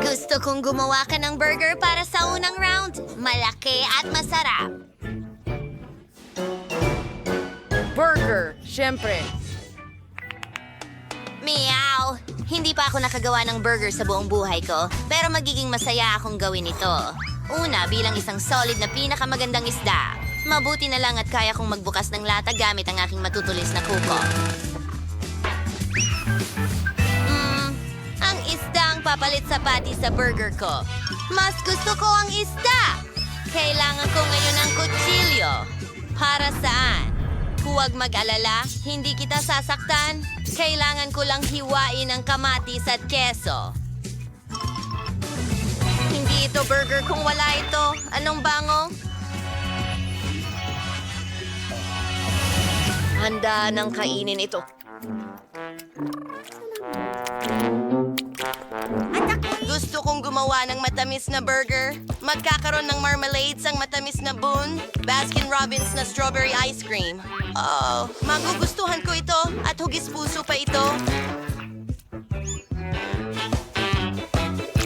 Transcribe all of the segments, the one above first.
Gusto kong gumawa ka ng burger para sa unang round. Malaki at masarap. Burger, syempre. Meow! Hindi pa ako nakagawa ng burger sa buong buhay ko, pero magiging masaya akong gawin ito. Una, bilang isang solid na pinakamagandang isda. Mabuti na lang at kaya kong magbukas ng lata gamit ang aking matutulis na kuko. Ang isda ang papalit sa patty sa burger ko. Mas gusto ko ang isda! Kailangan ko ngayon ng kutsilyo. Para saan? Huwag mag-alala, hindi kita sasaktan. Kailangan ko lang hiwain ang kamatis at keso. Hindi ito burger kung wala ito. Anong bango? Handa ng kainin ito. Gusto kong gumawa ng matamis na burger. Magkakaroon ng marmalades ang matamis na boon. Baskin-Robbins na strawberry ice cream. Oh, magugustuhan ko ito at hugis-puso pa ito.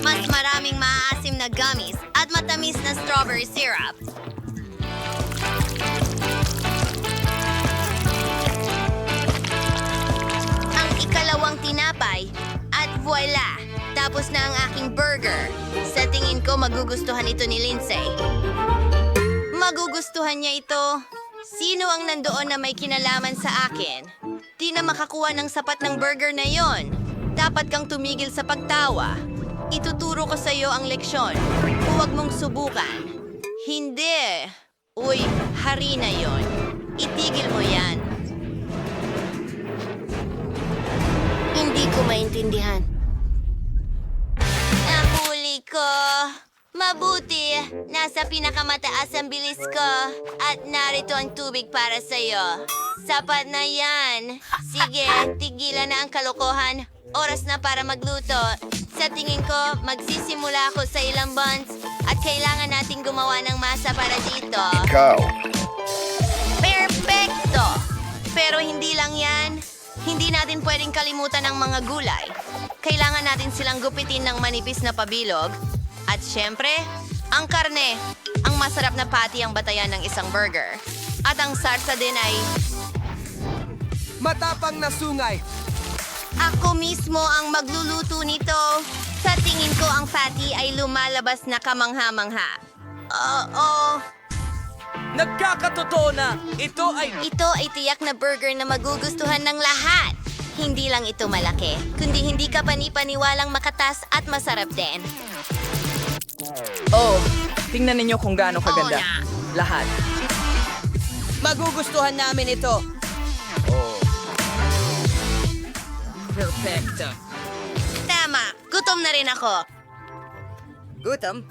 Mas maraming maaasim na gummies at matamis na strawberry syrup. Ang ikalawang tinapay at voila! Tapos na ang aking burger. Sa tingin ko, magugustuhan ito ni Lindsay. Magugustuhan niya ito. Sino ang nandoon na may kinalaman sa akin? Di na makakuha ng sapat ng burger na yon. Dapat kang tumigil sa pagtawa. Ituturo ko sa iyo ang leksyon. Huwag mong subukan. Hindi. Uy, hari na yon. Itigil mo yan. Hindi ko maintindihan. Nahuli ko. Mabuti. Nasa pinakamataas ang bilis ko. At narito ang tubig para sa'yo. Sapat na yan. Sige, tigilan na ang kalokohan. Oras na para magluto. Sa tingin ko, magsisimula ako sa ilang buns. At kailangan nating gumawa ng masa para dito. Ikaw. Perfecto! Pero hindi lang yan. Hindi natin pwedeng kalimutan ang mga gulay. Kailangan natin silang gupitin ng manipis na pabilog. At syempre, ang karne. Ang masarap na patty ang batayan ng isang burger. At ang sarsa din ay... Matapang na sungay. Ako mismo ang magluluto nito. Sa tingin ko ang patty ay lumalabas na kamangha-mangha. Oo. Nagkakatotoo na. Ito ay Tiyak na burger na magugustuhan ng lahat. Hindi lang ito malaki, kundi hindi ka panipaniwalang makatas at masarap din. Oh, tingnan ninyo kung gaano kaganda. Oo na. Lahat. magugustuhan namin ito. Perfecto. Tama, gutom na rin ako. Gutom?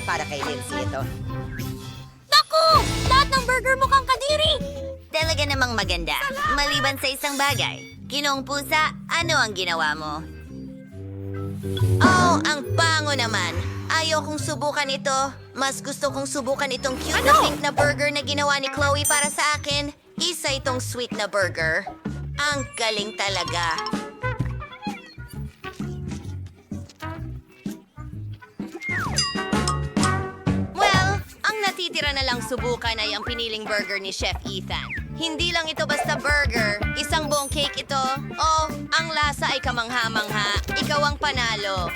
Para kay Lindsay ito. Naku! Lahat ng burger mukhang kadiri! Talaga namang maganda. Maliban sa isang bagay. Ginoong pusa, ano ang ginawa mo? Oh, ang bango naman. Ayaw kong subukan ito. Mas gusto kong subukan itong cute na pink na burger na ginawa ni Chloe para sa akin. Isa itong sweet na burger. Ang galing talaga. Well, ang natitira na lang subukan ay ang piniling burger ni Chef Ethan. Hindi lang ito basta burger, isang buong cake ito. Oh, ang lasa ay kamangha-mangha. Ikaw ang panalo.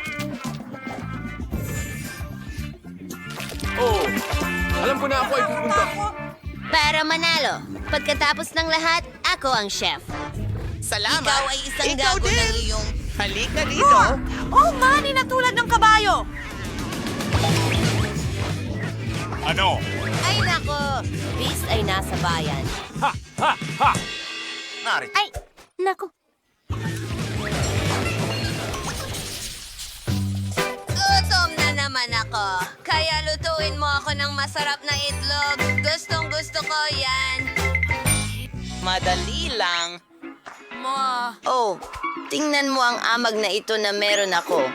Oh, alam ko na ako ay pupunta. Para manalo, pagkatapos ng lahat, ako ang chef. Salamat. Ikaw ay isang gago ng iyong... Halika dito. Oh, mani na tulad ng kabayo! Ano? Ay nako, Beast ay nasa bayan. Ha! Ha! Ha! Narito. Ay, nako. Gutom na naman ako. Kaya lutuin mo ako ng masarap na itlog. Gustong gusto ko yan. Madali lang. Oh, tingnan mo ang amag na ito na meron ako.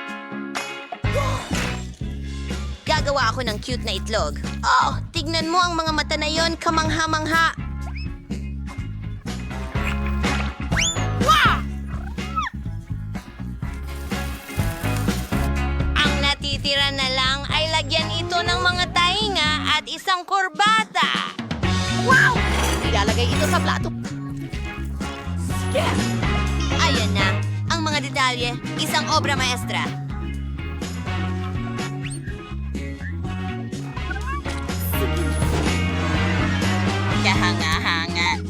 Gagawa ako ng cute na itlog. Oh, tignan mo ang mga mata na yon, kamangha-mangha. natitira na lang ay lagyan ito ng mga tainga at isang kurbata. Wow! Ilalagay ito sa plato. Ayan na, ang mga detalye, isang obra maestra. Kahanga-hanga.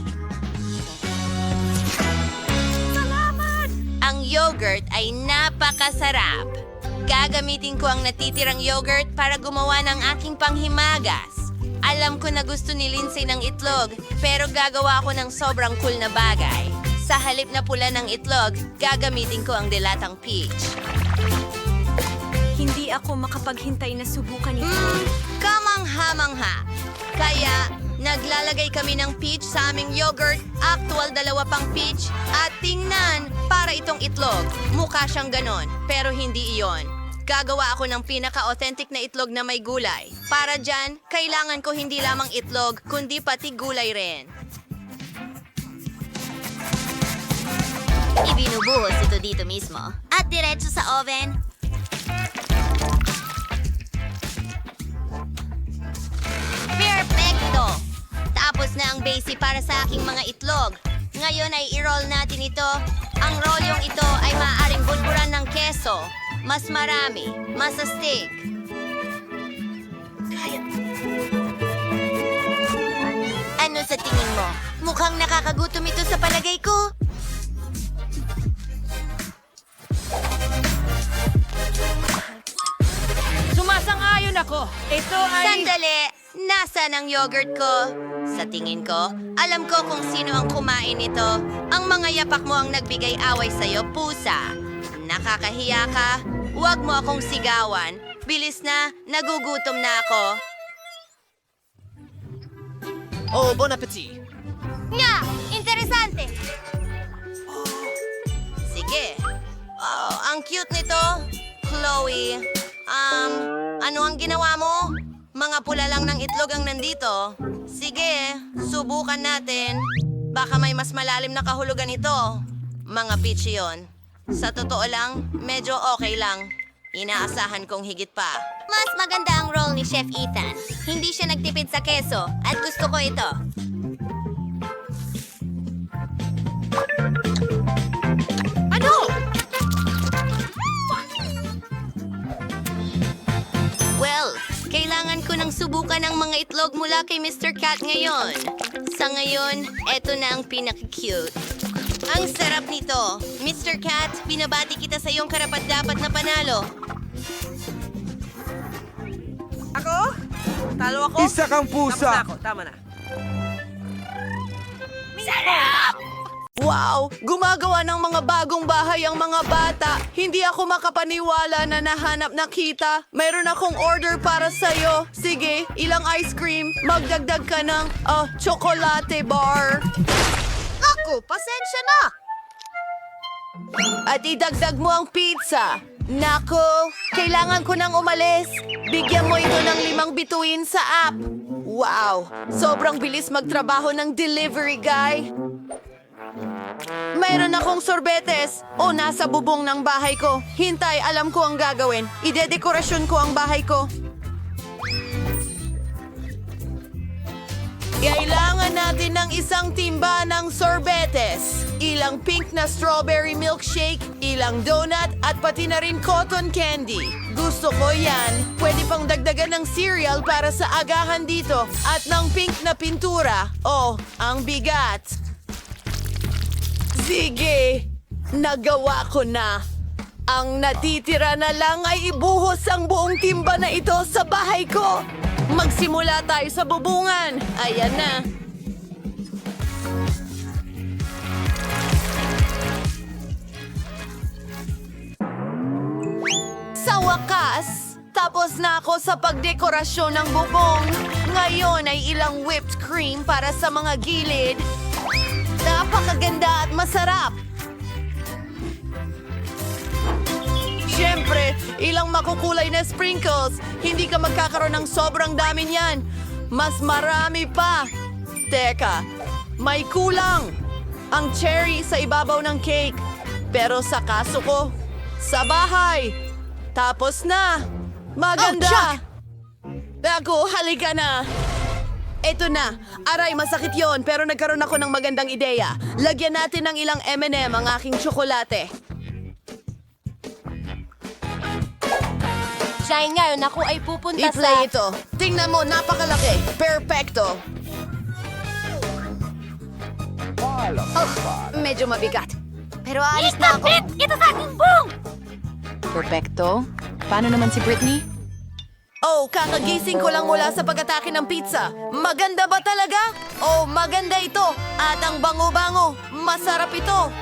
Ang yogurt ay napakasarap. Gagamitin ko ang natitirang yogurt para gumawa ng aking panghimagas. Alam ko na gusto ni Lindsay ng itlog, pero gagawa ako ng sobrang cool na bagay. Sa halip na pula ng itlog, gagamitin ko ang dilatang peach. Hindi ako makapaghintay na subukan ito. Kamangha-mangha. Kaya, naglalagay kami ng peach sa aming yogurt, actual 2 pang peach, at tingnan, para itong itlog. Mukha siyang ganon, pero hindi iyon. Gagawa ako ng pinaka-authentic na itlog na may gulay. Para dyan, kailangan ko hindi lamang itlog, kundi pati gulay rin. Ibinubuhos ito dito mismo. At diretso sa oven. Perfecto! Tapos na ang base para sa aking mga itlog. Ngayon ay i-roll natin ito. Ang rolyong ito ay maaaring bulburan ng keso. Mas marami, mas astig. Ano sa tingin mo? Mukhang nakakagutom ito sa palagay ko. Sumasang-ayon ako. Ito ay... Sandali! Nasaan ang yogurt ko? Sa tingin ko, alam ko kung sino ang kumain nito. Ang mga yapak mo ang nagbigay away sa'yo, pusa. Nakakahiya ka? Huwag mo akong sigawan. Bilis na, nagugutom na ako. Oh, bon appetit. Nga! Interesante! Sige. Oh, ang cute nito. Chloe. Ano ang ginawa mo? Mga pula lang ng itlog ang nandito. Sige, subukan natin. Baka may mas malalim na kahulugan ito. Mga peach yun. Sa totoo lang, medyo okay lang. Inaasahan kong higit pa. Mas maganda ang roll ni Chef Ethan. Hindi siya nagtipid sa keso at gusto ko ito. Ano? Well, kailangan ko nang subukan ang mga itlog mula kay Mr. Cat ngayon. Sa ngayon, eto na ang pinaka-cute. Ang sarap nito. Mr. Cat, binabati kita sa iyong karapat-dapat na panalo. Ako? Talo ako? Isa kang pusa. Tama na. Wow! Gumagawa ng mga bagong bahay ang mga bata. Hindi ako makapaniwala na nahanap na kita. Mayroon akong order para sa'yo. Sige, ilang ice cream. Magdagdag ka ng chocolate bar. Ako, pasensya na! At idagdag mo ang pizza. Nako, kailangan ko nang umalis. Bigyan mo ito ng 5 bituin sa app. Wow! Sobrang bilis magtrabaho ng delivery guy. Mayroon akong sorbetes. O, nasa bubong ng bahay ko. Hintay, alam ko ang gagawin. Idedekorasyon ko ang bahay ko. Kailangan natin ng isang timba ng sorbetes. Ilang pink na strawberry milkshake, ilang donut, at pati na rin cotton candy. Gusto ko yan. Pwede pang dagdagan ng cereal para sa agahan dito. At ng pink na pintura. Oh, ang bigat. Sige, nagawa ko na. Ang natitira na lang ay ibuhos ang buong timba na ito sa bahay ko. Magsimula tayo sa bubungan. Ayan na. Sa wakas, tapos na ako sa pagdekorasyon ng bubong. Ngayon ay ilang whipped cream para sa mga gilid. Napakaganda at masarap. Siyempre, ilang makukulay na sprinkles. Hindi ka magkakaroon ng sobrang dami niyan. Mas marami pa. Teka, may kulang. Ang cherry sa ibabaw ng cake. Pero sa kaso ko, sa bahay. Tapos na. Maganda! Ako, halika na! Eto na. Aray, masakit yon pero nagkaroon ako ng magandang ideya. Lagyan natin ng ilang M&M ang aking tsokolate. Shine ngayon ako ay pupunta I-play ito. Tingnan mo, napakalaki. Perfecto. Medyo mabigat. Pero alis na ako. Ito sa aking buong! Perfecto. Paano naman si Britney? Oh, kakagising ko lang mula sa pag-atake ng pizza. Maganda ba talaga? Oh, maganda ito. At ang bango-bango. Masarap ito.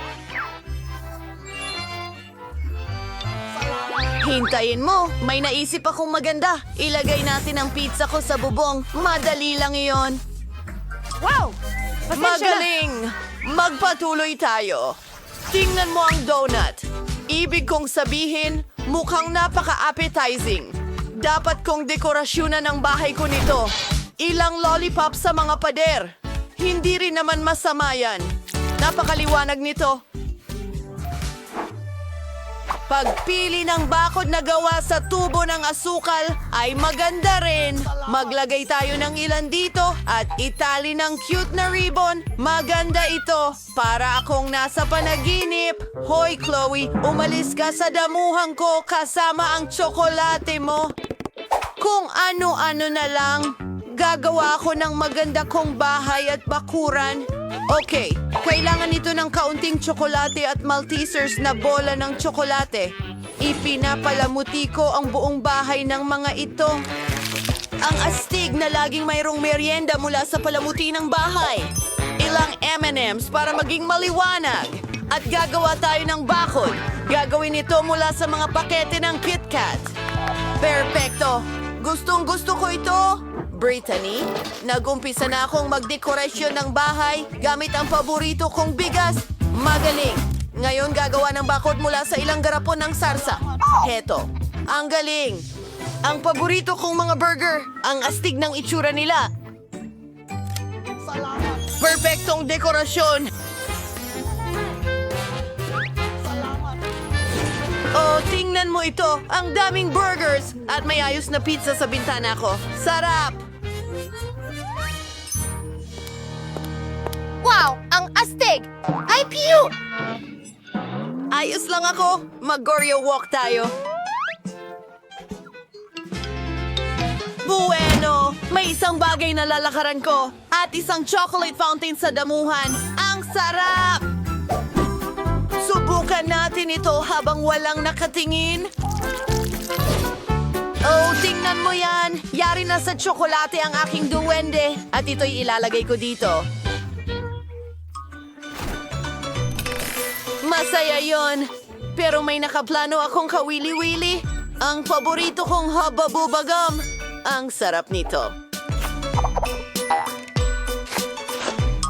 Hintayin mo. May naisip akong maganda. Ilagay natin ang pizza ko sa bubong. Madali lang iyon. Wow! Pasensya na. Magaling! Magpatuloy tayo. Tingnan mo ang donut. Ibig kong sabihin, mukhang napaka-appetizing. Dapat kong dekorasyonan ang bahay ko nito. Ilang lollipop sa mga pader. Hindi rin naman masama yan. Napakaliwanag nito. Pagpili ng bakod na gawa sa tubo ng asukal ay maganda rin. Maglagay tayo ng ilan dito at itali ng cute na ribbon. Maganda ito. Para akong nasa panaginip. Hoy, Chloe, umalis ka sa damuhan ko kasama ang tsokolate mo. Kung ano-ano na lang, gagawa ako ng maganda kong bahay at bakuran. Okay, kailangan ito ng kaunting tsokolate at Maltesers na bola ng tsokolate. Ipinapalamuti ko ang buong bahay ng mga ito. Ang astig na laging mayroong merienda mula sa palamuti ng bahay. Ilang M&Ms para maging maliwanag. At gagawa tayo ng bakod. Gagawin ito mula sa mga pakete ng KitKat. Perfecto! Gustong-gusto ko ito! Brittany, nag-umpisa na akong magdekorasyon ng bahay gamit ang paborito kong bigas. Magaling! Ngayon gagawa ng bakod mula sa ilang garapon ng sarsa. Heto, ang galing! Ang paborito kong mga burger, ang astig ng itsura nila. Perfectong dekorasyon! Oh, tingnan mo ito! Ang daming burgers! At may ayos na pizza sa bintana ko. Sarap! Wow! Ang astig! Ay, pew! Ayos lang ako. Mag-Goryo walk tayo. Bueno! May isang bagay na lalakaran ko. At isang chocolate fountain sa damuhan. Ang sarap! Subukan natin ito habang walang nakatingin. Oh, tingnan mo yan. Yari na sa tsokolate ang aking duwende. At ito'y ilalagay ko dito. Masaya yon. Pero may nakaplano akong kawili-wili. Ang paborito kong hababubagam. Ang sarap nito.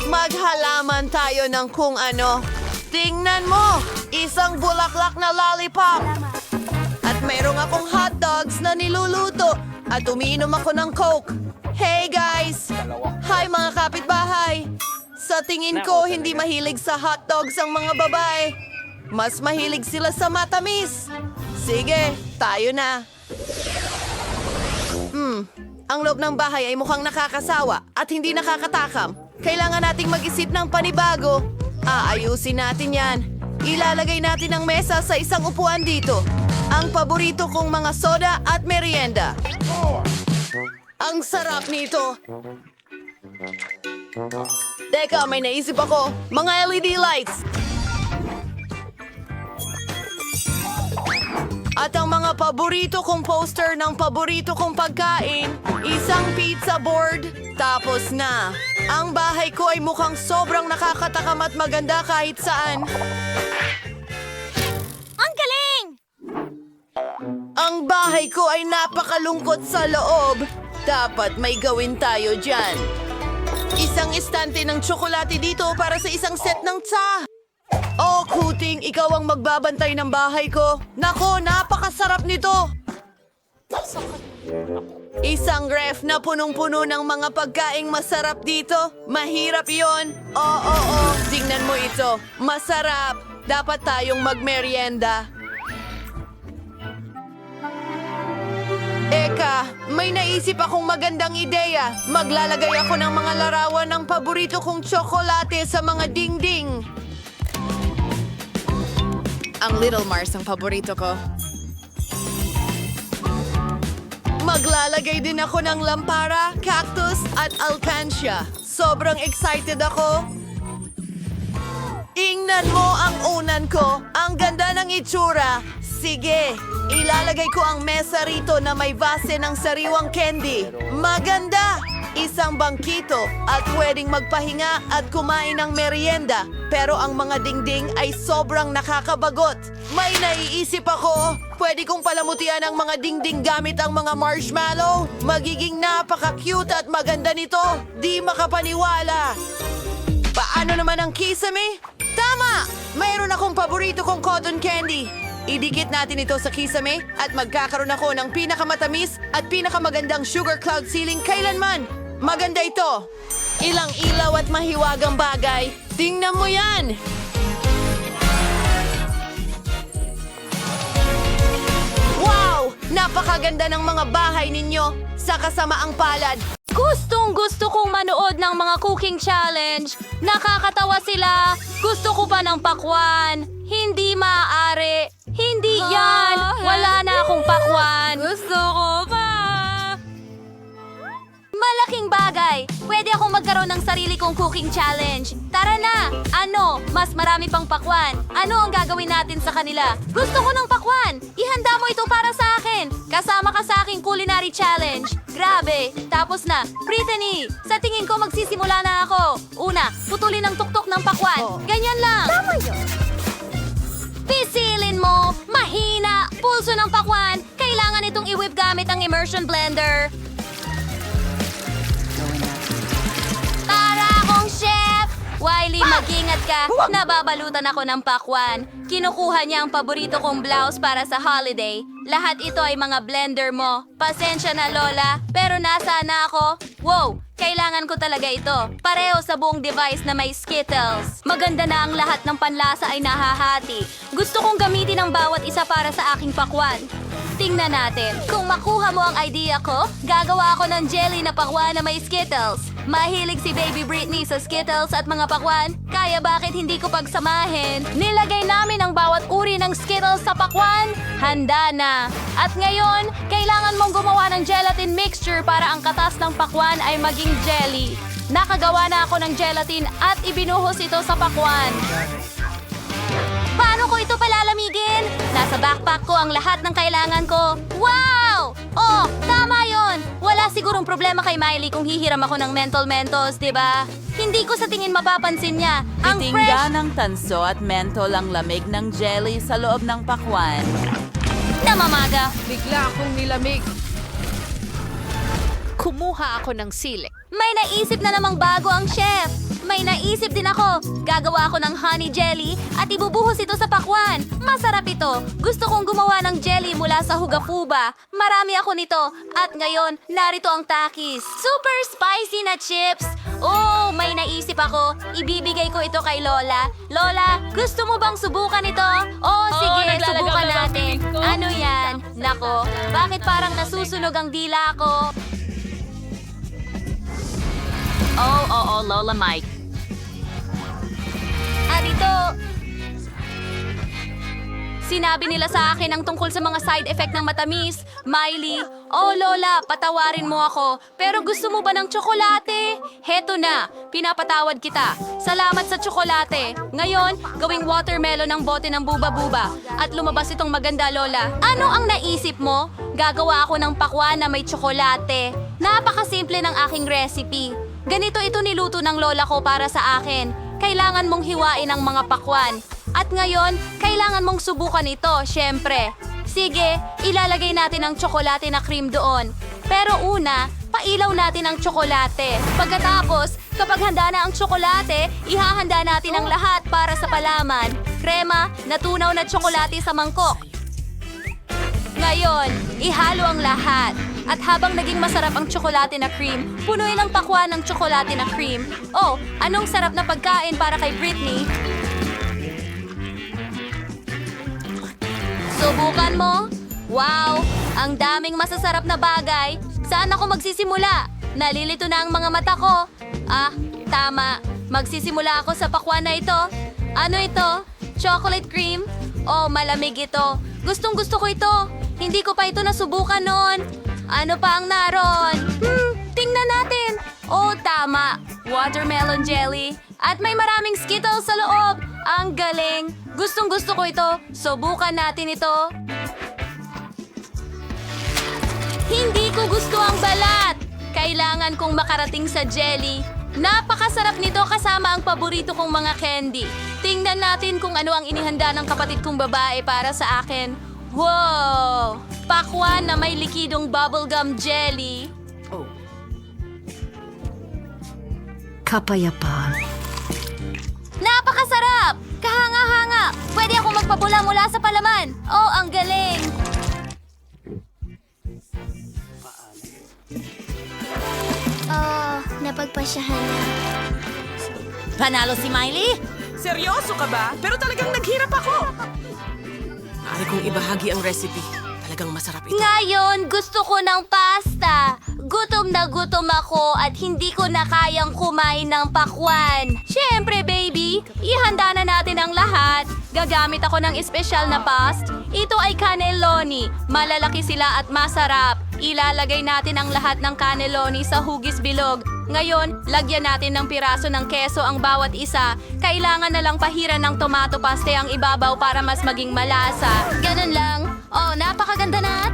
Maghalaman tayo ng kung ano. Tingnan mo! Isang bulaklak na lollipop! At mayroong akong hot dogs na niluluto. At umiinom ako ng Coke. Hey guys! Hi mga kapitbahay! Sa tingin ko, hindi mahilig sa hot dogs ang mga babae. Mas mahilig sila sa matamis. Sige, tayo na. Ang loob ng bahay ay mukhang nakakasawa at hindi nakakatakam. Kailangan nating mag-isip ng panibago. Aayusin natin yan. Ilalagay natin ang mesa sa isang upuan dito. Ang paborito kong mga soda at merienda. Ang sarap nito. Teka, may naisip ako. Mga LED lights. At ang mga paborito kong poster ng paborito kong pagkain. Isang pizza board. Tapos na. Ang bahay ko ay mukhang sobrang nakakatakam at maganda kahit saan. Ang galing! Ang bahay ko ay napakalungkot sa loob. Dapat may gawin tayo dyan. Isang estante ng tsokolate dito para sa isang set ng tsa. Oh, Kuting, ikaw ang magbabantay ng bahay ko. Nako, napakasarap nito. Isang ref na punong-puno ng mga pagkaing masarap dito. Mahirap yon. Oo, tingnan mo ito. Masarap. Dapat tayong magmerienda. Teka, may naisip akong magandang ideya. Maglalagay ako ng mga larawan ng paborito kong tsokolate sa mga dingding. Ang Little Mars ang paborito ko. Maglalagay din ako ng lampara, cactus at alcancia. Sobrang excited ako. Ingnan mo ang unan ko. Ang ganda ng itsura. Sige, ilalagay ko ang mesa rito na may base ng sariwang candy. Maganda! Isang bangkito at pwedeng magpahinga at kumain ng merienda. Pero ang mga dingding ay sobrang nakakabagot. May naiisip ako. Pwede kong palamutian ang mga dingding gamit ang mga marshmallow. Magiging napaka-cute at maganda nito. Di makapaniwala. Paano naman ang kisame? Tama! Mayroon akong paborito kong cotton candy. Idikit natin ito sa kisame at magkakaroon ako ng pinakamatamis at pinakamagandang sugar cloud ceiling kailanman. Maganda ito. Ilang ilaw at mahiwagang bagay. Tingnan mo yan! Wow! Napakaganda ng mga bahay ninyo sa kasamaang palad. Gustong-gusto kong manood ng mga cooking challenge. Nakakatawa sila. Gusto ko pa ng pakwan. Hindi maaari. Hindi yan. Wala na akong pakwan. Gusto ko pa. Malaking bagay. Pwede akong magkaroon ng sarili kong cooking challenge. Tara na! Ano? Mas marami pang pakwan. Ano ang gagawin natin sa kanila? Gusto ko ng pakwan! Ihanda mo ito para sa akin! Kasama ka sa aking culinary challenge. Grabe! Tapos na. Brittany, sa tingin ko magsisimula na ako. Una, putulin ang tuktok ng pakwan. Ganyan lang. Tama yun. Pisilin mo! Mahina! Pulso ng pakwan! Kailangan itong i-whip gamit ang immersion blender. Tara akong chef! Wiley, mag-ingat ka. Nababalutan ako ng pakwan. Kinukuha niya ang paborito kong blouse para sa holiday. Lahat ito ay mga blender mo. Pasensya na, Lola. Pero nasaan na ako? Wow! Kailangan ko talaga ito. Pareho sa buong device na may Skittles. Maganda na ang lahat ng panlasa ay nahahati. Gusto kong gamitin ang bawat isa para sa aking pakwan. Tingnan natin. Kung makuha mo ang idea ko, gagawa ako ng jelly na pakwan na may Skittles. Mahilig si Baby Brittany sa Skittles at mga pakwan, kaya bakit hindi ko pagsamahin? Nilagay namin ang bawat uri ng Skittles sa pakwan. Handa na. At ngayon, kailangan mong gumawa ng gelatin mixture para ang katas ng pakwan ay maging jelly. Nakagawa na ako ng gelatin at ibinuhos ito sa pakwan. Paano ko ito palalamigin? Nasa backpack ko ang lahat ng kailangan ko. Wow! Oh, tama yon. Wala sigurong problema kay Miley kung hihiram ako ng mental mentos, di ba? Hindi ko sa tingin mapapansin niya. Ang Titingga fresh ng tanso at mentol ang lamig ng jelly sa loob ng pakwan. na mamaga. Bigla akong nilamig. Kumuha ako ng sili. May naisip na namang bago ang chef. May naisip din ako. Gagawa ako ng honey jelly at ibubuhos ito sa pakwan. Masarap ito. Gusto kong gumawa ng jelly mula sa hugafuba. Marami ako nito. At ngayon, narito ang takis. Super spicy na chips. Oh, may naisip ako. Ibibigay ko ito kay Lola. Lola, gusto mo bang subukan ito? Oh, sige, subukan natin. Ano yan? Nako, bakit parang nasusunog ang dila ko? Oo, Lola Mike. At ito, sinabi nila sa akin ang tungkol sa mga side effect ng matamis. Miley, oh Lola, patawarin mo ako. Pero gusto mo ba ng tsokolate? Heto na, pinapatawad kita. Salamat sa tsokolate. Ngayon, gawing watermelon ang bote ng buba-buba. At lumabas itong maganda, Lola. Ano ang naisip mo? Gagawa ako ng pakwan na may tsokolate. Napakasimple ng aking recipe. Ganito ito niluto ng lola ko para sa akin. Kailangan mong hiwain ang mga pakwan. At ngayon, kailangan mong subukan ito, syempre. Sige, ilalagay natin ang tsokolate na cream doon. Pero una, pailaw natin ang tsokolate. Pagkatapos, kapag handa na ang tsokolate, ihahanda natin ang lahat para sa palaman. Krema, natunaw na tsokolate sa mangkok. Ngayon, ihalo ang lahat. At habang naging masarap ang tsokolate na cream, punuin ang pakwan ng tsokolate na cream. Oh, anong sarap na pagkain para kay Brittany? Subukan mo? Wow! Ang daming masasarap na bagay. Saan ako magsisimula? Nalilito na ang mga mata ko. Tama. Magsisimula ako sa pakwan na ito. Ano ito? Chocolate cream? Oh, malamig ito. Gustong gusto ko ito. Hindi ko pa ito nasubukan noon. Ano pa ang naroon? Tingnan natin. Oh, tama. Watermelon jelly. At may maraming Skittles sa loob. Ang galing. Gustong gusto ko ito. Subukan natin ito. Hindi ko gusto ang balat. Kailangan kong makarating sa jelly. Napakasarap nito kasama ang paborito kong mga candy. Tingnan natin kung ano ang inihanda ng kapatid kong babae para sa akin. Wow! Pakwan na may likidong bubblegum jelly. Kapayapaan. Napakasarap! Kahanga-hanga! Pwede akong magpabula mula sa palaman. Oh, ang galing! Oh, napagpasyahan na. Panalo si Miley? Seryoso ka ba? Pero talagang naghirap ako. Maaari kong ibahagi ang recipe. Talagang masarap ito. Ngayon, gusto ko ng pasta. Gutom na gutom ako at hindi ko na kayang kumain ng pakwan. Siyempre, baby, ihanda na natin ang lahat. Gagamit ako ng espesyal na past. Ito ay cannelloni. Malalaki sila at masarap. Ilalagay natin ang lahat ng cannelloni sa hugis bilog. Ngayon, lagyan natin ng piraso ng keso ang bawat isa. Kailangan na lang pahiran ng tomato paste ang ibabaw para mas maging malasa. Ganun lang. Oh, napakaganda na.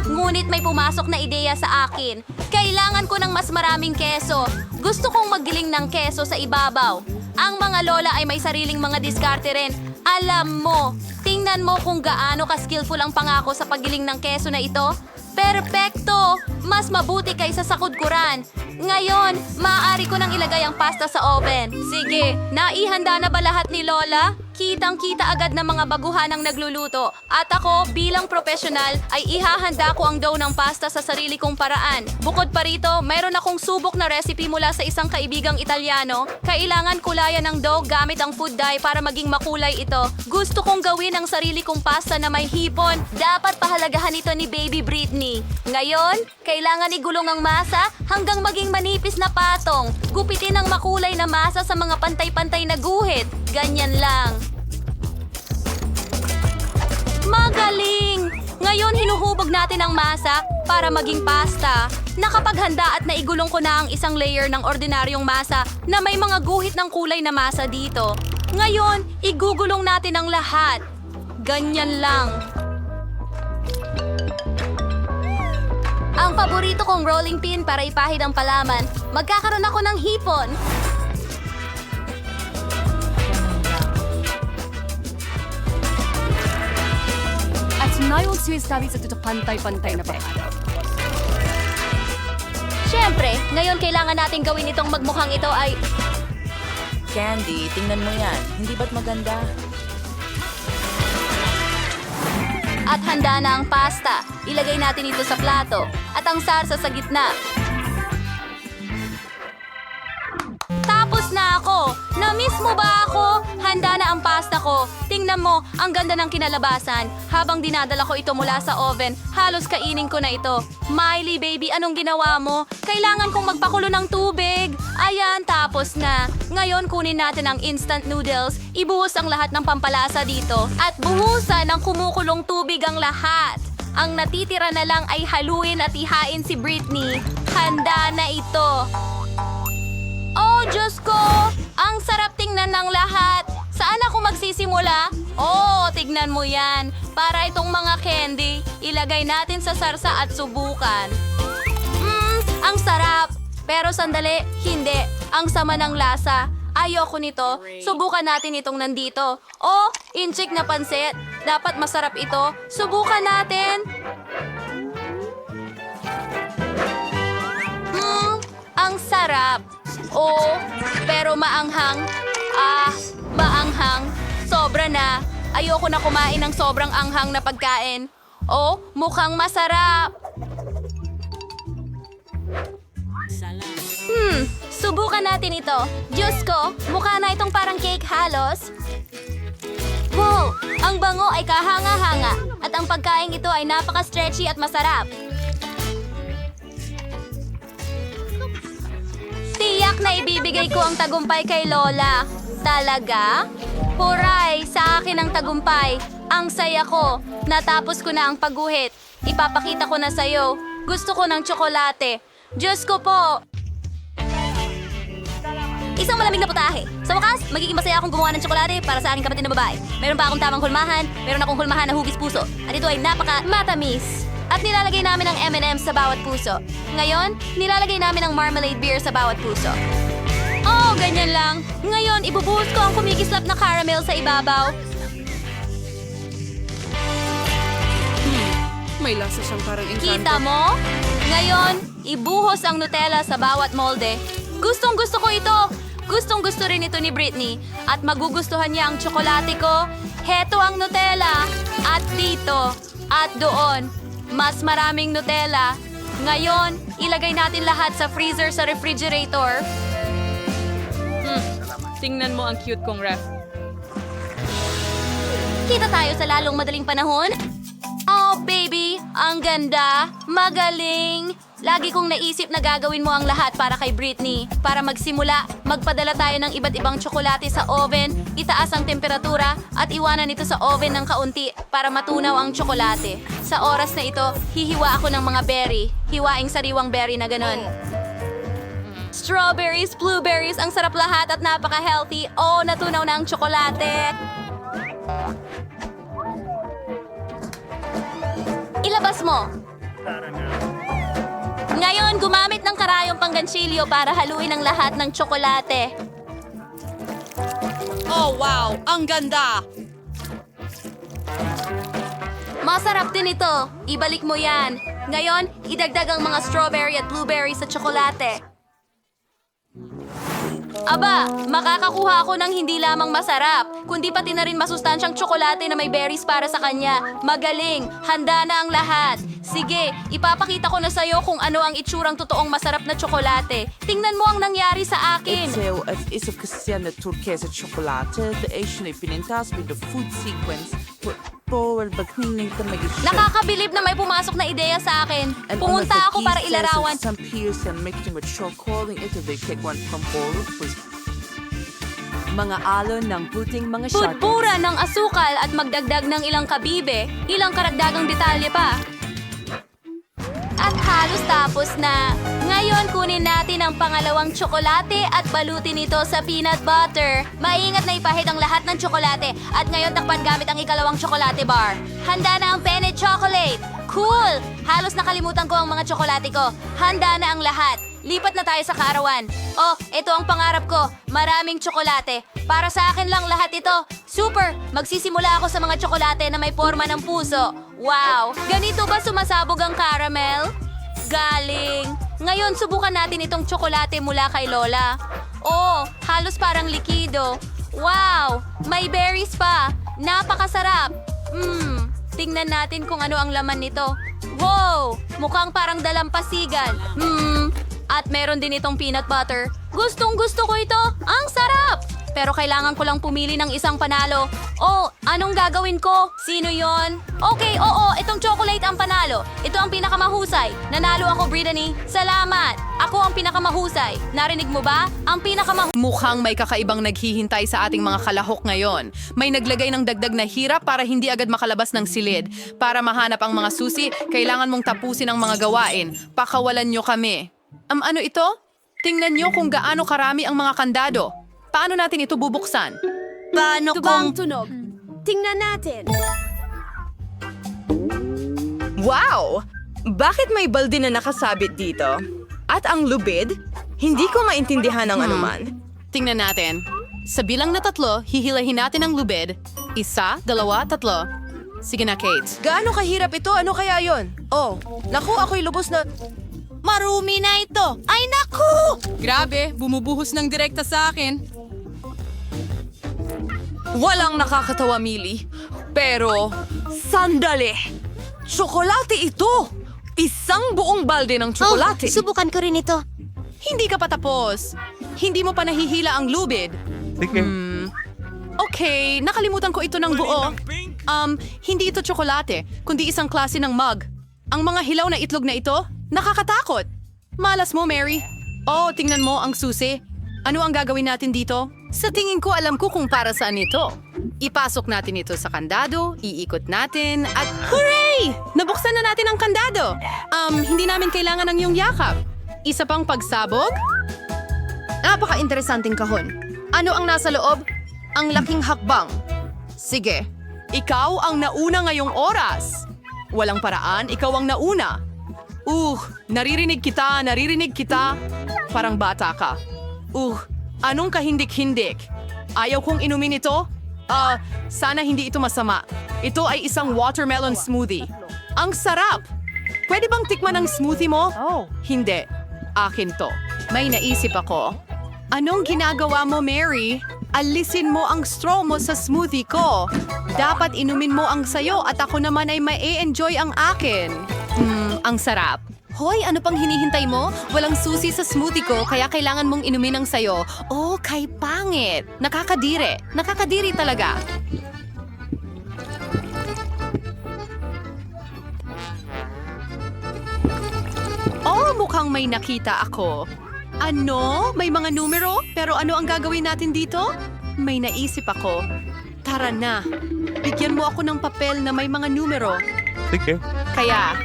Ngunit may pumasok na ideya sa akin. Kailangan ko ng mas maraming keso. Gusto kong maggiling ng keso sa ibabaw. Ang mga lola ay may sariling mga diskarte rin. Alam mo, tingnan mo kung gaano ka-skillful ang pangako sa paggiling ng keso na ito. Perpekto! Mas mabuti kaysa sa kudkuran. Ngayon, maaari ko nang ilagay ang pasta sa oven. Sige, naihanda na ba lahat ni Lola? Kitang-kita agad ng mga baguhan ang nagluluto. At ako, bilang profesional, ay ihahanda ko ang dough ng pasta sa sarili kong paraan. Bukod pa rito, mayroon akong subok na recipe mula sa isang kaibigang Italyano. Kailangan kulayan ng dough gamit ang food dye para maging makulay ito. Gusto kong gawin ang sarili kong pasta na may hipon. Dapat pahalagahan ito ni Baby Britney. Ngayon, kailangan igulong ang masa hanggang maging manipis na patong. Gupitin ang makulay na masa sa mga pantay-pantay na guhit. Ganyan lang. Magaling! Ngayon, hinuhubog natin ang masa para maging pasta. Nakapaghanda at naigulong ko na ang isang layer ng ordinaryong masa na may mga guhit ng kulay na masa dito. Ngayon, igugulong natin ang lahat. Ganyan lang. Ang paborito kong rolling pin para ipahid ang palaman. Magkakaroon ako ng hipon. At ngayon sinasabi sa ito pantay-pantay na ba? Siyempre, ngayon kailangan natin gawin itong magmukhang ito ay... Candy, tingnan mo yan. Hindi ba't maganda? At handa na ang pasta. Ilagay natin ito sa plato. At ang sarsa sa gitna. Tapos na ako! Na-miss mo ba ako? Handa na ang pasta ko. Tingnan mo, ang ganda ng kinalabasan. Habang dinadala ko ito mula sa oven, halos kainin ko na ito. Miley, baby, anong ginawa mo? Kailangan kong magpakulo ng tubig. Ayan, tapos na. Ngayon, kunin natin ang instant noodles. Ibuhos ang lahat ng pampalasa dito. At buhusan ng kumukulong tubig ang lahat. Ang natitira na lang ay haluin at ihain si Britney. Handa na ito. Oh, Diyos ko! Ang sarap tingnan ng lahat. Saan ako magsisimula? Oh, tignan mo yan. Para itong mga candy, ilagay natin sa sarsa at subukan. Ang sarap. Pero sandali, hindi. Ang sama ng lasa. Ayoko nito. Subukan natin itong nandito. Oh, inchik na pansit. Dapat masarap ito. Subukan natin. Ang sarap. Oh, pero maanghang. Maanghang. Sobra na. Ayoko na kumain ng sobrang anghang na pagkain. Oh, mukhang masarap. Subukan natin ito. Diyos ko, mukha na itong parang cake halos. Wow, Ang bango ay kahanga-hanga at ang pagkain ito ay napaka-stretchy at masarap. Tiyak na ibibigay ko ang tagumpay kay Lola. Talaga? Huray! Sa akin ang tagumpay. Ang saya ko. Natapos ko na ang pagguhit. Ipapakita ko na sa'yo. Gusto ko ng tsokolate. Diyos ko po! Isang malamig na putahe. Sa wakas, magiging masaya akong gumawa ng tsokolate para sa aking kapatid na babae. Meron pa akong tamang hulmahan, meron akong hulmahan na hugis puso. At ito ay napaka-matamis. At nilalagay namin ang M&M's sa bawat puso. Ngayon, nilalagay namin ang marmalade beer sa bawat puso. Oh, ganyan lang. Ngayon, ibubuhos ko ang kumikislap na caramel sa ibabaw. May lasa siyang parang Kita mo? Ngayon, ibuhos ang Nutella sa bawat molde. Gustong-gusto ko ito! Gustong-gusto rin ito ni Britney. At magugustuhan niya ang tsokolate ko. Heto ang Nutella. At dito. At doon. Mas maraming Nutella. Ngayon, ilagay natin lahat sa freezer sa refrigerator. Tingnan mo ang cute kong ref. Kita tayo sa lalong madaling panahon. Oh, baby! Ang ganda! Magaling! Lagi kong naisip na gagawin mo ang lahat para kay Britney. Para magsimula, magpadala tayo ng iba't ibang tsokolate sa oven, itaas ang temperatura, at iwanan ito sa oven ng kaunti para matunaw ang tsokolate. Sa oras na ito, hihiwa ako ng mga berry. Hiwaing sariwang berry na ganon. Strawberries, blueberries, ang sarap lahat at napaka-healthy. Oh, natunaw na ang tsokolate. Ilabas mo. Ngayon, gumamit ng karayong panggansilyo para haluin ang lahat ng tsokolate. Oh, wow! Ang ganda! Masarap din ito. Ibalik mo yan. Ngayon, idagdag ang mga strawberry at blueberry sa tsokolate. Aba, makakakuha ako ng hindi lamang masarap, kundi pati na rin masustansyang tsokolate na may berries para sa kanya. Magaling! Handa na ang lahat. Sige, ipapakita ko na sa'yo kung ano ang itsurang totoong masarap na tsokolate. Tingnan mo ang nangyari sa akin. Ito at isa kasi na turquesa chocolate, the Asian ipinintas with the food sequence. Powell bagning ka mag-isip. Nakakabilib na may pumasok na ideya sa akin. Pumunta ako para ilarawan. Some peers and mixing with chocolate ito they take one from Powell. Mga alon ng puting mga shot. Pudpura ng asukal at magdagdag ng ilang kabibe, ilang karagdagang detalye pa. At halos tapos na. Ngayon kunin natin ang pangalawang tsokolate at balutin ito sa peanut butter. Maingat na ipahid ang lahat ng tsokolate at ngayon takpan gamit ang ikalawang tsokolate bar. Handa na ang penne chocolate. Cool! Halos nakalimutan ko ang mga tsokolate ko. Handa na ang lahat. Lipat na tayo sa kaarawan. Oh, ito ang pangarap ko. Maraming tsokolate. Para sa akin lang lahat ito. Super! Magsisimula ako sa mga tsokolate na may forma ng puso. Wow! Ganito ba sumasabog ang caramel? Galing! Ngayon, subukan natin itong tsokolate mula kay Lola. Oh, halos parang likido. Wow! May berries pa. Napakasarap. Tingnan natin kung ano ang laman nito. Wow! Mukhang parang dalampasigan. At meron din itong peanut butter. Gustong-gusto ko ito. Ang sarap! Pero kailangan ko lang pumili ng isang panalo. Oh, anong gagawin ko? Sino yon? Okay, oo, itong chocolate ang panalo. Ito ang pinakamahusay. Nanalo ako, Brittany. Salamat! Ako ang pinakamahusay. Narinig mo ba? Ang pinakamahusay. Mukhang may kakaibang naghihintay sa ating mga kalahok ngayon. May naglagay ng dagdag na hirap para hindi agad makalabas ng silid. Para mahanap ang mga susi, kailangan mong tapusin ang mga gawain. Pakawalan nyo kami. Ano ito? Tingnan nyo kung gaano karami ang mga kandado. Paano natin ito bubuksan? Paano kung... tunog. Tingnan natin. Wow! Bakit may balde na nakasabit dito? At ang lubid? Hindi ko maintindihan ang anuman. Tingnan natin. Sa bilang na 3, hihilahin natin ang lubid. 1, 2, 3. Sige na, Kate. Gaano kahirap ito? Ano kaya yon? Oh, naku, ako'y lubos na... Marumi na ito. Ay, naku! Grabe, bumubuhos ng direkta sa akin. Walang nakakatawa, Millie. Pero, sandali! Tsokolate ito! Isang buong balde ng tsokolate. Subukan ko rin ito. Hindi ka pa tapos. Hindi mo pa nahihila ang lubid. Sige. Okay, nakalimutan ko ito ng buo. Hindi ito tsokolate, kundi isang klase ng mug. Ang mga hilaw na itlog na ito, nakakatakot. Malas mo, Mary. Oh, tingnan mo ang susi. Ano ang gagawin natin dito? Sa tingin ko, alam ko kung para saan ito. Ipasok natin ito sa kandado, iikot natin, at hooray! Nabuksan na natin ang kandado. Hindi namin kailangan ng iyong yakap. Isa pang pagsabog? Napaka-interesanting kahon. Ano ang nasa loob? Ang laking hakbang. Sige, ikaw ang nauna ngayong oras. Walang paraan, ikaw ang nauna. Naririnig kita. Parang bata ka. Anong kahindik-hindik? Ayaw kong inumin ito? Sana hindi ito masama. Ito ay isang watermelon smoothie. Ang sarap! Pwede bang tikman ang smoothie mo? Hindi. Akin to. May naisip ako. Anong ginagawa mo, Mary? Alisin mo ang straw mo sa smoothie ko. Dapat inumin mo ang sayo at ako naman ay ma-enjoy ang akin. Ang sarap. Hoy, ano pang hinihintay mo? Walang susi sa smoothie ko, kaya kailangan mong inumin ang sayo. Oh, kay pangit. Nakakadiri. Nakakadiri talaga. Oh, mukhang may nakita ako. Ano? May mga numero? Pero ano ang gagawin natin dito? May naisip ako. Tara na. Bigyan mo ako ng papel na may mga numero. Sige. Kaya,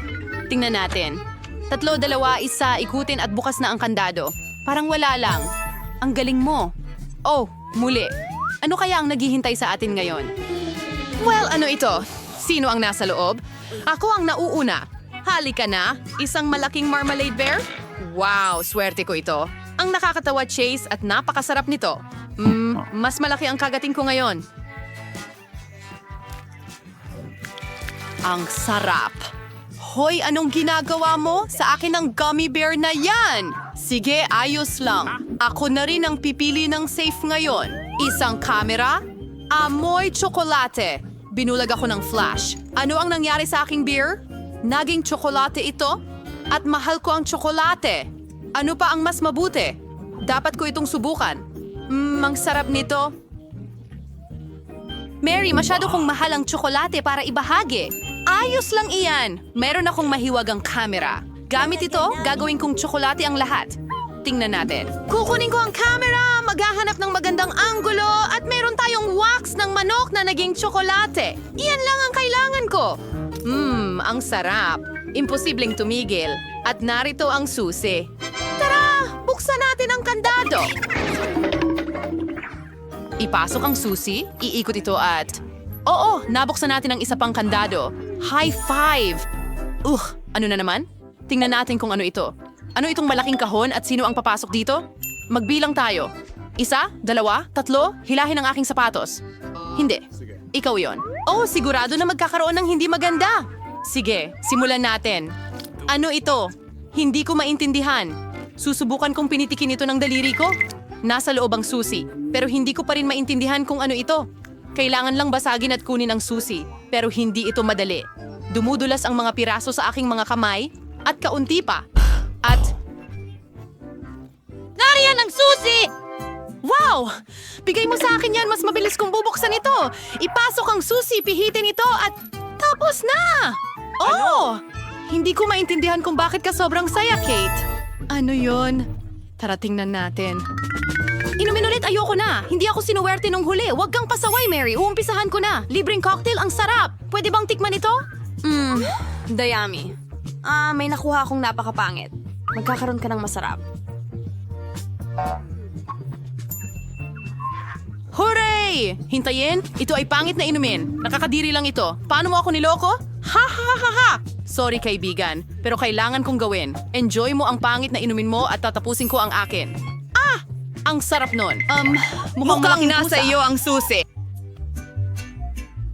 tingnan natin. 3, 2, 1, ikutin at bukas na ang kandado. Parang wala lang. Ang galing mo. Oh, muli. Ano kaya ang naghihintay sa atin ngayon? Well, ano ito? Sino ang nasa loob? Ako ang nauuna. Halika na. Isang malaking marmalade bear? Wow, swerte ko ito. Ang nakakatawa, Chase, at napakasarap nito. Mas malaki ang kagating ko ngayon. Ang sarap. Hoy, anong ginagawa mo? Sa akin ang gummy bear na yan. Sige, ayos lang. Ako na rin ang pipili ng safe ngayon. Isang camera, amoy tsokolate. Binulag ako ng flash. Ano ang nangyari sa aking beer? Naging tsokolate ito? At mahal ko ang tsokolate. Ano pa ang mas mabuti? Dapat ko itong subukan. Ang sarap nito. Mary, masyado kong mahal ang tsokolate para ibahagi. Ayos lang iyan. Meron akong mahiwagang camera. Gamit ito, gagawin kong tsokolate ang lahat. Tingnan natin. Kukunin ko ang camera, maghahanap ng magandang anggulo, at meron tayong wax ng manok na naging tsokolate. Iyan lang ang kailangan ko. Ang sarap. Imposibleng tumigil. At narito ang susi. Tara, buksan natin ang kandado. Ipasok ang susi, iikot ito at... Oo, nabuksan natin ang isa pang kandado. High five! Ano na naman? Tingnan natin kung ano ito. Ano itong malaking kahon at sino ang papasok dito? Magbilang tayo. 1, 2, 3, hilahin ang aking sapatos. Hindi. Ikaw yon. Oh, sigurado na magkakaroon ng hindi maganda. Sige, simulan natin. Ano ito? Hindi ko maintindihan. Susubukan kong pinitikin ito ng daliri ko. Nasa loob ang susi, pero hindi ko pa rin maintindihan kung ano ito. Kailangan lang basagin at kunin ang susi, pero hindi ito madali. Dumudulas ang mga piraso sa aking mga kamay, at kaunti pa. At... Nariyan ang susi! Wow! Bigay mo sa akin yan, mas mabilis kong bubuksan ito. Ipasok ang susi, pihitin ito, at tapos na! Oh! Hindi ko maintindihan kung bakit ka sobrang saya, Kate. Ano yon? Tara tingnan natin. Inumin ulit, ayoko na. Hindi ako sinuwerte nung huli. Huwag kang pasaway, Mary. Uumpisahan ko na. Libreng cocktail, ang sarap. Pwede bang tikman ito? Dayami. May nakuha akong napakapangit. Magkakaroon ka ng masarap. Hooray! Hintayin, ito ay pangit na inumin. Nakakadiri lang ito. Paano mo ako niloko? Ha ha ha ha ha! Sorry kaibigan, pero kailangan kong gawin. Enjoy mo ang pangit na inumin mo at tatapusin ko ang akin. Ah! Ang sarap nun. Mukhang malaking nasa pusa. iyo ang susi.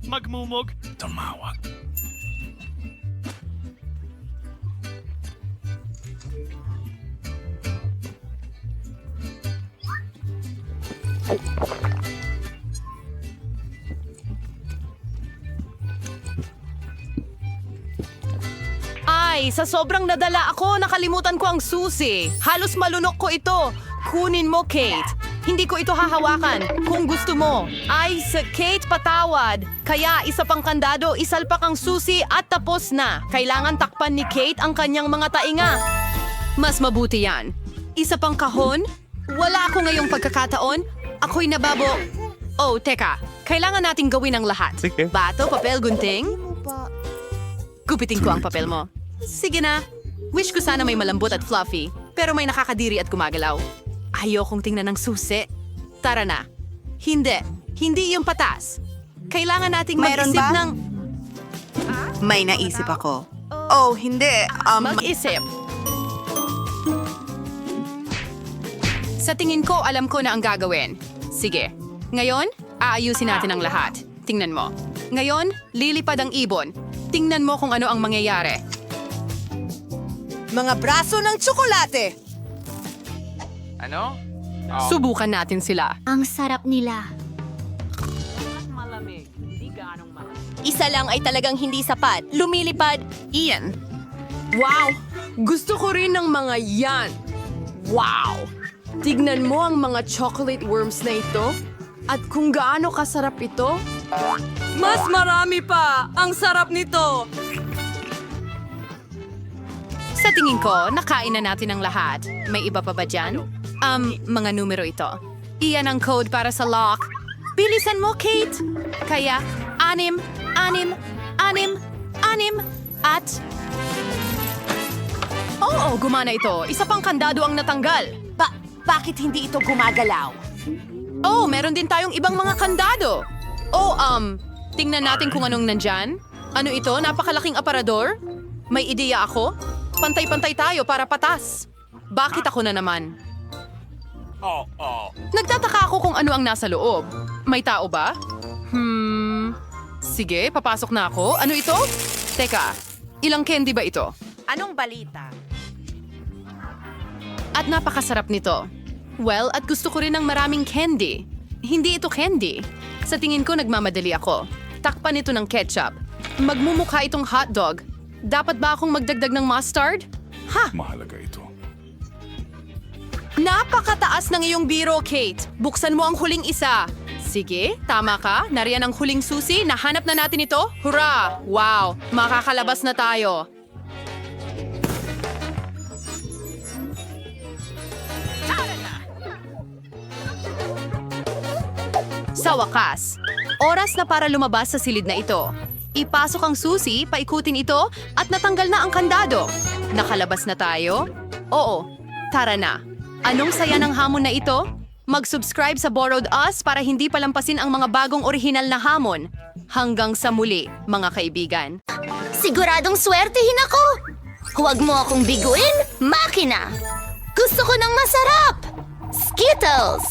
Magmumog. Tumawag. Ay, sa sobrang nadala ako, nakalimutan ko ang susi. Halos malunok ko ito. Kunin mo, Kate. Hindi ko ito hahawakan. Kung gusto mo. Ay, sa Kate, patawad. Kaya isa pang kandado, isalpak ang susi at tapos na. Kailangan takpan ni Kate ang kanyang mga tainga. Mas mabuti yan. Isa pang kahon? Wala ako ngayong pagkakataon. Ako'y nababo. Oh, teka. Kailangan nating gawin ang lahat. Sige. Bato, papel, gunting. Gupitin ko ang papel mo. Sige na. Wish ko sana may malambot at fluffy, pero may nakakadiri at gumagalaw. Ayokong tingnan ng susi. Tara na. Hindi. Hindi yung patas. Kailangan nating Mayroon mag-isip ba? ng... May naisip ako. Oh, hindi. Mag-isip. Sa tingin ko, alam ko na ang gagawin. Sige. Ngayon, aayusin natin ang lahat. Tingnan mo. Ngayon, lilipad ang ibon. Tingnan mo kung ano ang mangyayari. Mga braso ng tsokolate! Ano? Subukan natin sila. Ang sarap nila. Isa lang ay talagang hindi sapat. Lumilipad. Ian. Wow! Gusto ko rin ng mga yan. Wow! Tignan mo ang mga chocolate worms na ito. At kung gaano kasarap ito. Mas marami pa! Ang sarap nito! Sa tingin ko, nakain na natin ang lahat. May iba pa ba dyan? Mga numero ito. Iyan ang code para sa lock. Bilisan mo, Kate! Kaya, 6, 6, 6, 6, at... Oo, gumana ito. Isa pang kandado ang natanggal. Bakit hindi ito gumagalaw? Oh, meron din tayong ibang mga kandado. Oh, tingnan natin kung anong nandyan. Ano ito? Napakalaking aparador? May ideya ako? Pantay-pantay tayo para patas. Bakit ako na naman? Nagtataka ako kung ano ang nasa loob. May tao ba? Sige, papasok na ako. Ano ito? Teka, ilang candy ba ito? Anong balita? At napakasarap nito. Well, at gusto ko rin ng maraming candy. Hindi ito candy. Sa tingin ko, nagmamadali ako. Takpan ito ng ketchup. Magmumukha itong hotdog. Dapat ba akong magdagdag ng mustard? Ha! Mahalaga ito. Napakataas ng iyong biro, Kate. Buksan mo ang huling isa. Sige, tama ka. Nariyan ang huling susi. Nahanap na natin ito. Hurra! Wow! Makakalabas na tayo. Sa wakas, oras na para lumabas sa silid na ito. Ipasok ang susi, paikutin ito, at natanggal na ang kandado. Nakalabas na tayo? Oo, tara na. Anong saya ng hamon na ito? Mag-subscribe sa Borrowed Us para hindi palampasin ang mga bagong orihinal na hamon. Hanggang sa muli, mga kaibigan. Siguradong swertihin ako! Huwag mo akong biguin, makina! Gusto ko ng masarap! Skittles!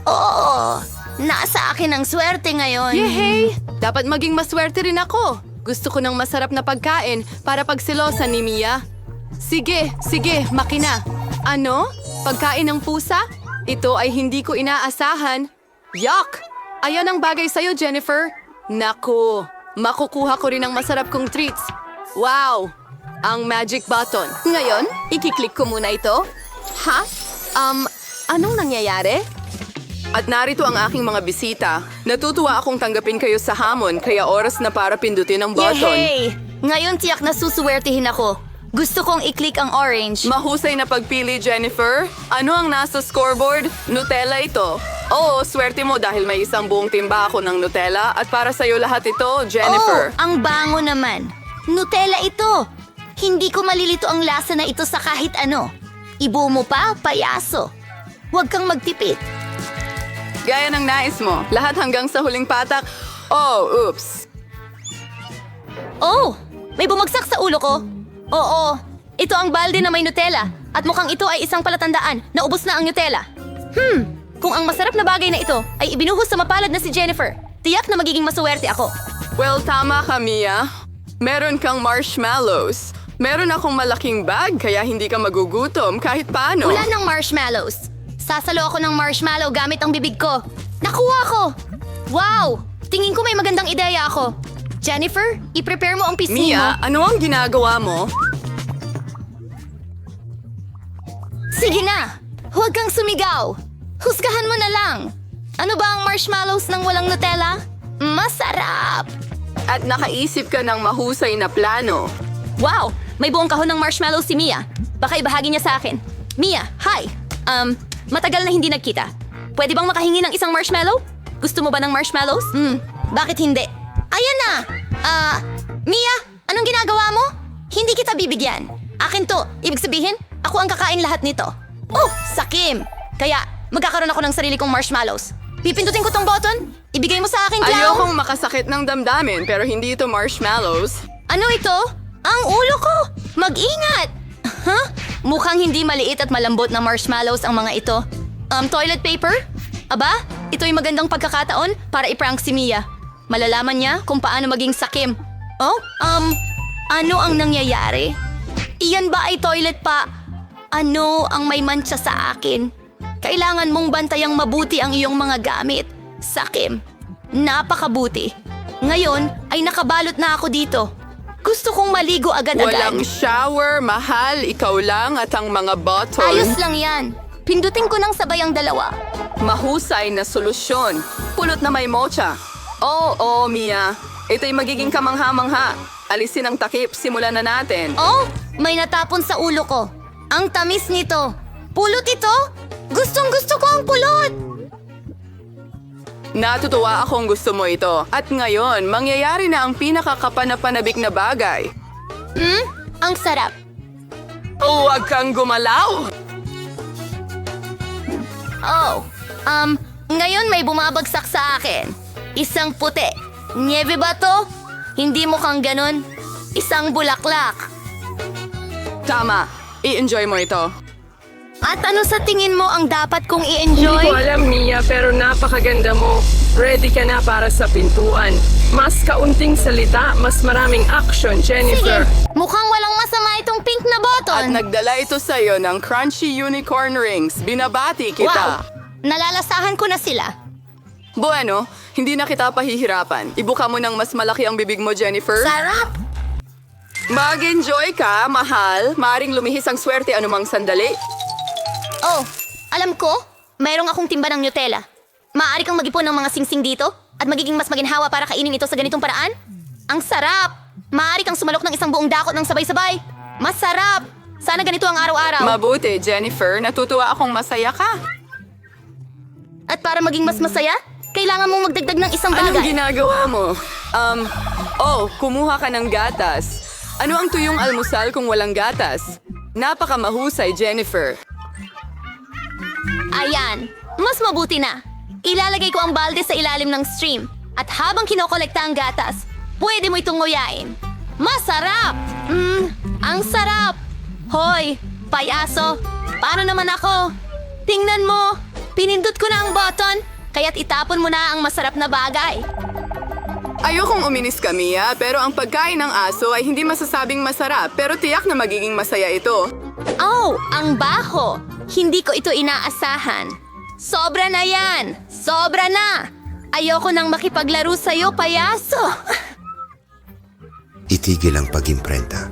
Oo! Nasa akin ang swerte ngayon. Yehey! Dapat maging maswerte rin ako. Gusto ko ng masarap na pagkain para pagsilosan ni Mia. Sige, makina. Ano? Pagkain ng pusa? Ito ay hindi ko inaasahan. Yuck! Ayan ang bagay sa'yo, Jennifer. Naku, makukuha ko rin ang masarap kong treats. Wow! Ang magic button. Ngayon, ikiklik ko muna ito. Ha? Anong nangyayari? At narito ang aking mga bisita. Natutuwa akong tanggapin kayo sa hamon, kaya oras na para pindutin ang button. Yehey! Ngayon tiyak na susuwertihin ako. Gusto kong i-click ang orange. Mahusay na pagpili, Jennifer. Ano ang nasa scoreboard? Nutella ito. Oo, swerte mo dahil may isang buong timba ako ng Nutella at para sa'yo lahat ito, Jennifer. Oh, ang bango naman. Nutella ito. Hindi ko malilito ang lasa na ito sa kahit ano. Ibu mo pa, payaso. Huwag kang magtipid. Gaya ng nais mo. Lahat hanggang sa huling patak. Oh, oops. Oh, may bumagsak sa ulo ko. Oo, ito ang balde na may Nutella. At mukhang ito ay isang palatandaan na ubos na ang Nutella. Kung ang masarap na bagay na ito ay ibinuhos sa mapalad na si Jennifer, tiyak na magiging masuwerte ako. Well, tama ka, Mia. Meron kang marshmallows. Meron akong malaking bag, kaya hindi ka magugutom kahit paano. Wala ng marshmallows. Sasalo ako ng marshmallow gamit ang bibig ko. Nakuha ko! Wow! Tingin ko may magandang ideya ako. Jennifer, i-prepare mo ang pisngi mo. Mia, ano ang ginagawa mo? Sige na! Huwag kang sumigaw! Husgahan mo na lang. Ano ba ang marshmallows ng walang Nutella? Masarap! At nakaisip ka ng mahusay na plano. Wow! May buong kahon ng marshmallows si Mia. Baka ibahagi niya sa akin. Mia, hi! Matagal na hindi nagkita. Pwede bang makahingi ng isang marshmallow? Gusto mo ba ng marshmallows? Bakit hindi? Ayan na! Mia, anong ginagawa mo? Hindi kita bibigyan. Akin to. Ibig sabihin, ako ang kakain lahat nito. Oh, sakim! Kaya, magkakaroon ako ng sarili kong marshmallows. Pipindutin ko tong button. Ibigay mo sa akin, clown. Ayokong makasakit ng damdamin pero hindi ito marshmallows. Ano ito? Ang ulo ko! Mag-ingat! Huh? Mukhang hindi maliit at malambot na marshmallows ang mga ito. Toilet paper? Aba, ito'y magandang pagkakataon para i-prank si Mia. Malalaman niya kung paano maging sakim. Oh, ano ang nangyayari? Iyan ba ay toilet pa? Ano ang may mantsa sa akin? Kailangan mong bantayang mabuti ang iyong mga gamit. Sakim, napakabuti. Ngayon ay nakabalot na ako dito. Gusto kong maligo agad-agad. Walang shower, mahal, ikaw lang at ang mga bottle. Ayos lang yan. Pindutin ko ng sabay ang dalawa. Mahusay na solusyon. Pulot na may mocha. Oo, Mia. Ito'y magiging kamangha-mangha. Alisin ang takip, simulan na natin. Oh, may natapon sa ulo ko. Ang tamis nito. Pulot ito? Gustong-gusto ko ang pulot. Natutuwa akong gusto mo ito. At ngayon, mangyayari na ang pinakakapanapanabik na bagay. Ang sarap. Huwag kang gumalaw! Oh, ngayon may bumabagsak sa akin. Isang puti. Niebe ba to? Hindi mukhang ganun. Isang bulaklak. Tama, i-enjoy mo ito. At ano sa tingin mo ang dapat kong i-enjoy? Alam, Mia, pero napakaganda mo. Ready ka na para sa pintuan. Mas kaunting salita, mas maraming action, Jennifer. Mukhang walang masama itong pink na At button. nagdala ito sa'yo ng crunchy unicorn rings. Binabati kita. Wow, nalalasahan ko na sila. Bueno, hindi na kita pahihirapan. Ibuka mo ng mas malaki ang bibig mo, Jennifer. Sarap! Mag-enjoy ka, mahal. Maaring lumihis ang swerte anumang sandali. Oh, alam ko, mayroong akong timba ng Nutella. Maaari kang mag-ipon ng mga singsing dito at magiging mas maginhawa para kainin ito sa ganitong paraan? Ang sarap! Maaari kang sumalok ng isang buong dakot ng sabay-sabay. Masarap! Sana ganito ang araw-araw. Mabuti, Jennifer. Natutuwa akong masaya ka. At para maging mas masaya, kailangan mong magdagdag ng isang Anong bagay. ginagawa mo? Kumuha ka ng gatas. Ano ang tuyong almusal kung walang gatas? Napakamahusay, Jennifer. Ayan, mas mabuti na. Ilalagay ko ang balde sa ilalim ng stream. At habang kinokolekta ang gatas, pwede mo itong nguyain. Masarap! Ang sarap! Hoy, payaso, paano naman ako? Tingnan mo, pinindot ko na ang button, kaya't itapon mo na ang masarap na bagay. Ayokong uminis ka, Mia, pero ang pagkain ng aso ay hindi masasabing masarap, pero tiyak na magiging masaya ito. Oh, ang baho! Hindi ko ito inaasahan. Sobra na yan! Sobra na! Ayoko nang makipaglaro sa'yo, payaso! Itigil ang pag-imprenta.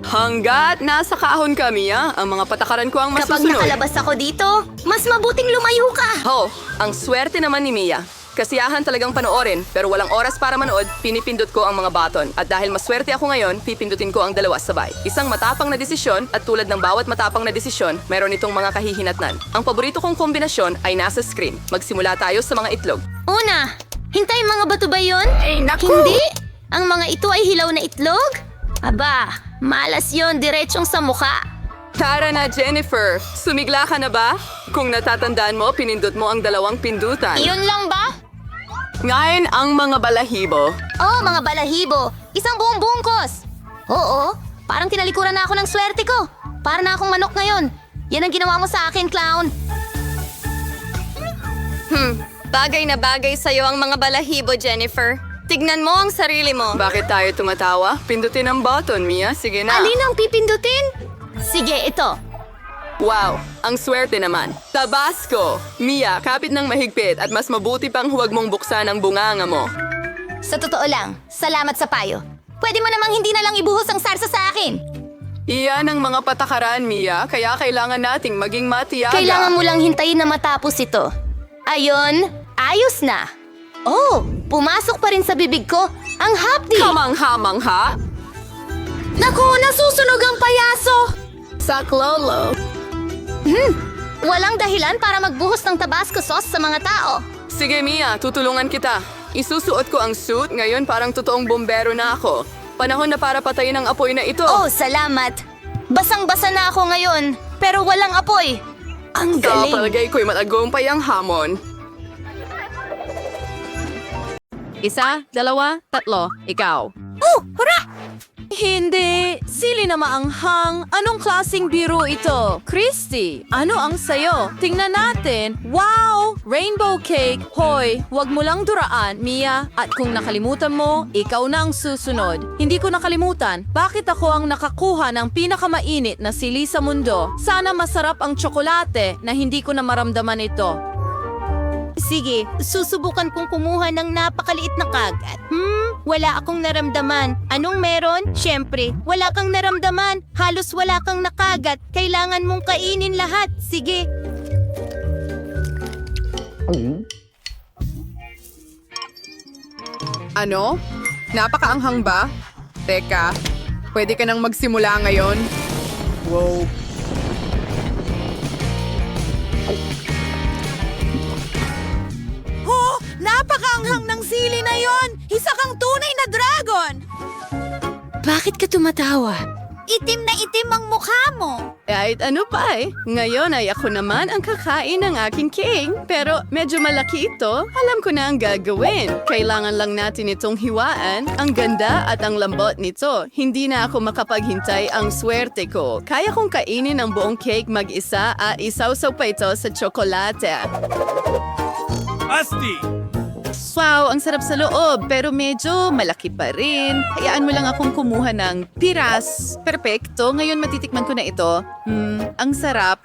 Hanggat nasa kahon ka, Mia, ang mga patakaran ko ang Kapag masusunod. nakalabas ako dito, mas mabuting lumayo ka! Oh, ang swerte naman ni Mia. Kasiyahan talagang panoorin, pero walang oras para manood, pinipindot ko ang mga button. At dahil maswerte ako ngayon, pipindutin ko ang dalawa sabay. Isang matapang na desisyon at tulad ng bawat matapang na desisyon, meron itong mga kahihinatnan. Ang paborito kong kombinasyon ay nasa screen. Magsimula tayo sa mga itlog. Una, hintay mga bato ba yun? Hindi! Ang mga ito ay hilaw na itlog? Aba, malas yon diretsong sa mukha. Tara na, Jennifer. Sumigla ka na ba? Kung natatandaan mo, pinindot mo ang dalawang pindutan. Iyon lang ba? Ngayon ang mga balahibo. Oh, mga balahibo. Isang buong bungkos. Oo, parang tinalikuran na ako ng swerte ko. Para na akong manok ngayon. Yan ang ginawa mo sa akin, clown. Bagay na bagay sa'yo ang mga balahibo, Jennifer. Tignan mo ang sarili mo. Bakit tayo tumatawa? Pindutin ang button, Mia. Sige na. Alin ang pipindutin? Sige, ito. Wow, ang swerte naman. Tabasco! Mia, kapit ng mahigpit at mas mabuti pang huwag mong buksan ang bunganga mo. Sa totoo lang, salamat sa payo. Pwede mo namang hindi na lang ibuhos ang sarsa sa akin. Iyan ang mga patakaran, Mia, kaya kailangan nating maging matiyaga. Kailangan mo lang hintayin na matapos ito. Ayon, ayos na. Oh, pumasok pa rin sa bibig ko ang hapdi. Kamangha-mangha. Naku, nasusunog ang payaso! Saklolo. Walang dahilan para magbuhos ng Tabasco sauce sa mga tao. Sige, Mia, tutulungan kita. Isusuot ko ang suit, ngayon parang totoong bombero na ako. Panahon na para patayin ang apoy na ito. Oh, salamat. Basang-basa na ako ngayon, pero walang apoy. Ang Sa galing. palagay ko'y matagumpay ang hamon. 1, 2, 3, ikaw. Oh, hurra! Hindi! Sili na maanghang! Anong klaseng biro ito? Christy, ano ang sayo? Tingnan natin! Wow! Rainbow cake! Hoy, wag mo lang duraan, Mia. At kung nakalimutan mo, ikaw na ang susunod. Hindi ko nakalimutan. Bakit ako ang nakakuha ng pinakamainit na sili sa mundo? Sana masarap ang tsokolate na hindi ko na maramdaman ito. Sige, susubukan kong kumuha ng napakaliit na kagat. Wala akong naramdaman. Anong meron? Siyempre, wala kang naramdaman. Halos wala kang nakagat. Kailangan mong kainin lahat. Sige. Ano? Napakaanghang ba? Teka, pwede ka nang magsimula ngayon? Wow. Oh, napakaanghang ng sili na yon! Isa kang tunay na dragon! Bakit ka tumatawa? Itim na itim ang mukha mo. Kahit ano pa eh. Ngayon ay ako naman ang kakain ng aking king. Pero medyo malaki ito. Alam ko na ang gagawin. Kailangan lang natin itong hiwaan. Ang ganda at ang lambot nito. Hindi na ako makapaghintay ang swerte ko. Kaya kong kainin ang buong cake mag-isa at isawsaw pa ito sa tsokolate. Asti! Wow, ang sarap sa loob, pero medyo malaki pa rin. Hayaan mo lang akong kumuha ng piras. Perpekto, ngayon matitikman ko na ito. Ang sarap.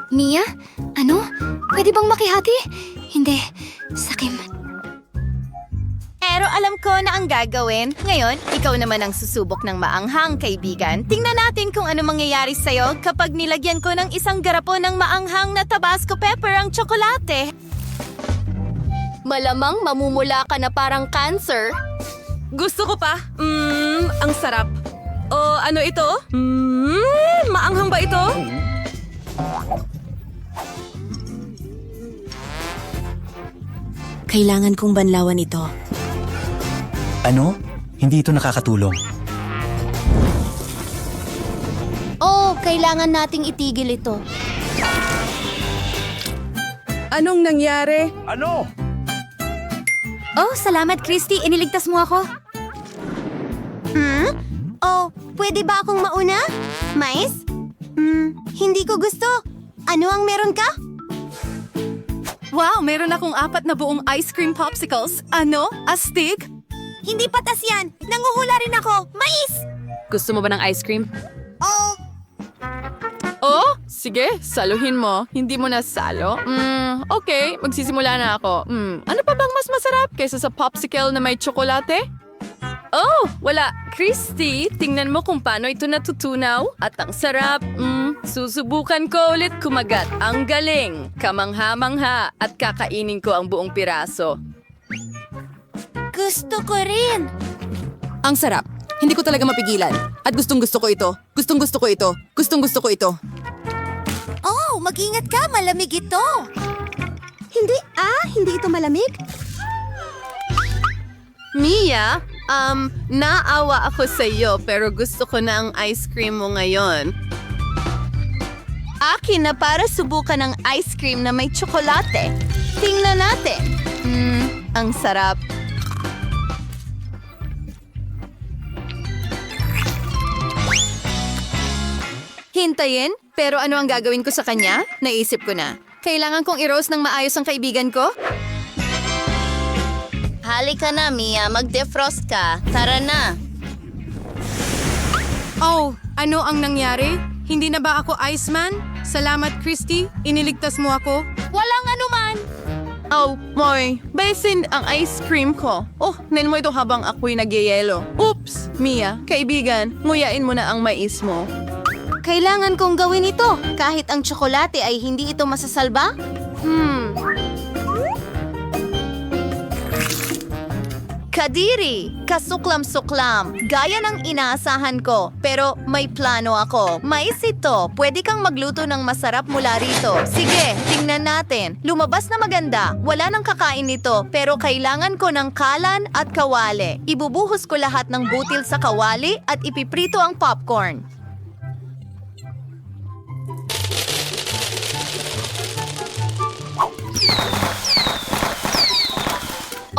Mia? Ano? Pwede bang makihati? Hindi. Sakim. Pero alam ko na ang gagawin. Ngayon, ikaw naman ang susubok ng maanghang, kaibigan. Tingnan natin kung ano mangyayari sa'yo kapag nilagyan ko ng isang garapon ng maanghang na Tabasco pepper ang tsokolate. Malamang mamumula ka na parang cancer. Gusto ko pa. Ang sarap. O ano ito? Maanghang ba ito? Kailangan kong banlawan ito. Ano? Hindi ito nakakatulong. Oh, kailangan nating itigil ito. Anong nangyari? Ano? Oh, salamat Christy. Iniligtas mo ako. Oh, pwede ba akong mauna? Mais? Hindi ko gusto. Ano ang meron ka? Wow, meron akong 4 na buong ice cream popsicles. Ano? Astig? Hindi patas yan. Nanguhula rin ako. Mais! Gusto mo ba ng ice cream? Oh, Oh, sige, saluhin mo. Hindi mo na salo? Okay, magsisimula na ako. Ano pa bang mas masarap kaysa sa popsicle na may tsokolate? Oh, wala. Christy, tingnan mo kung paano ito natutunaw. At ang sarap. Susubukan ko ulit kumagat. Ang galing. Kamangha-mangha. At kakainin ko ang buong piraso. gusto ko rin. Ang sarap. Hindi ko talaga mapigilan. At gustong-gusto ko ito. Gustong-gusto ko ito. Gustong-gusto ko ito. Oh, mag-ingat ka. Malamig ito. Hindi ito malamig? Mia, naawa ako sa iyo pero gusto ko na ang ice cream mo ngayon. Akin na para subukan ng ice cream na may tsokolate. Tingnan natin. Ang sarap. Hintayin? Pero ano ang gagawin ko sa kanya? Naisip ko na. Kailangan kong i-roast ng maayos ang kaibigan ko? Halika na, Mia. Mag-defrost ka. Tara na. Oh, ano ang nangyari? Hindi na ba ako Iceman? Salamat, Christy. Iniligtas mo ako. Walang anuman! Oh, Moy, besin ang ice cream ko. Oh, nen mo ito habang ako'y nagyayelo. Oops! Mia, kaibigan, nguyain mo na ang mais mo. Kailangan kong gawin ito kahit ang tsokolate ay hindi ito masasalba? Kadiri, kasuklam-suklam, gaya ng inaasahan ko. Pero may plano ako. Mais ito, pwede kang magluto ng masarap mula rito. Sige, tingnan natin. Lumabas na maganda, wala nang kakain nito. Pero kailangan ko ng kalan at kawali. Ibubuhos ko lahat ng butil sa kawali at ipiprito ang popcorn.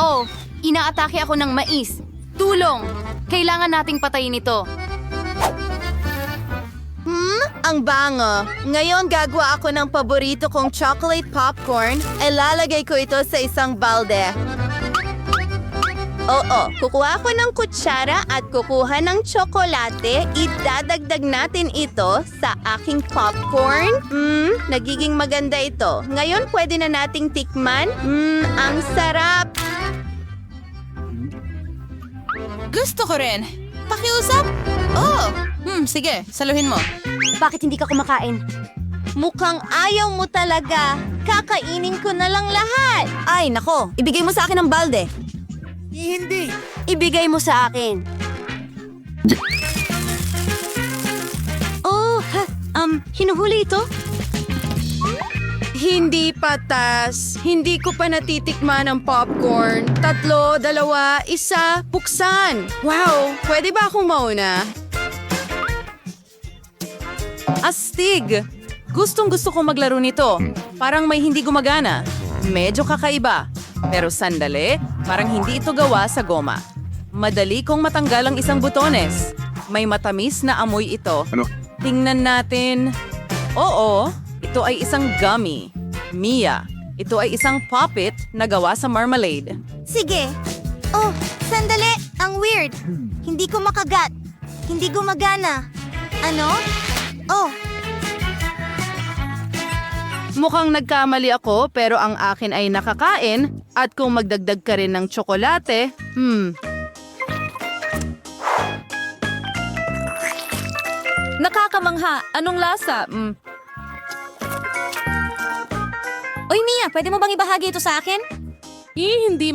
Oh, inaatake ako ng mais. Tulong! Kailangan nating patayin ito. Ang bango. Ngayon gagawa ako ng paborito kong chocolate popcorn. Ilalagay ko ito sa isang balde. Oo, kukuha ko ng kutsara at kukuha ng tsokolate. Idadagdag natin ito sa aking popcorn. Nagiging maganda ito. Ngayon pwede na nating tikman. Ang sarap. Gusto ko rin. Pakiusap? Oh, sige, saluhin mo. Bakit hindi ka kumakain? Mukhang ayaw mo talaga. Kakainin ko na lang lahat. Ay, nako. Ibigay mo sa akin ang balde. Hindi. Ibigay mo sa akin. Oh, hinuhuli ito? Hindi patas. Hindi ko pa natitikman ang popcorn. 3, 2, 1, buksan. Wow, pwede ba akong mauna? Astig! Gustong-gusto ko maglaro nito. Parang may hindi gumagana. Medyo kakaiba. Pero sandali, parang hindi ito gawa sa goma. Madali kong matanggal ang isang butones. May matamis na amoy ito. Tingnan natin. Oo, ito ay isang gummy. Mia, ito ay isang puppet na gawa sa marmalade. Sige. Oh, sandali. Ang weird. Hindi ko makagat. Hindi gumagana. Ano? Oh, Mukhang nagkamali ako pero ang akin ay nakakain at kung magdagdag ka rin ng tsokolate, Nakakamangha. Anong lasa? Oy, Mia, pwede mo bang ibahagi ito sa akin? Hindi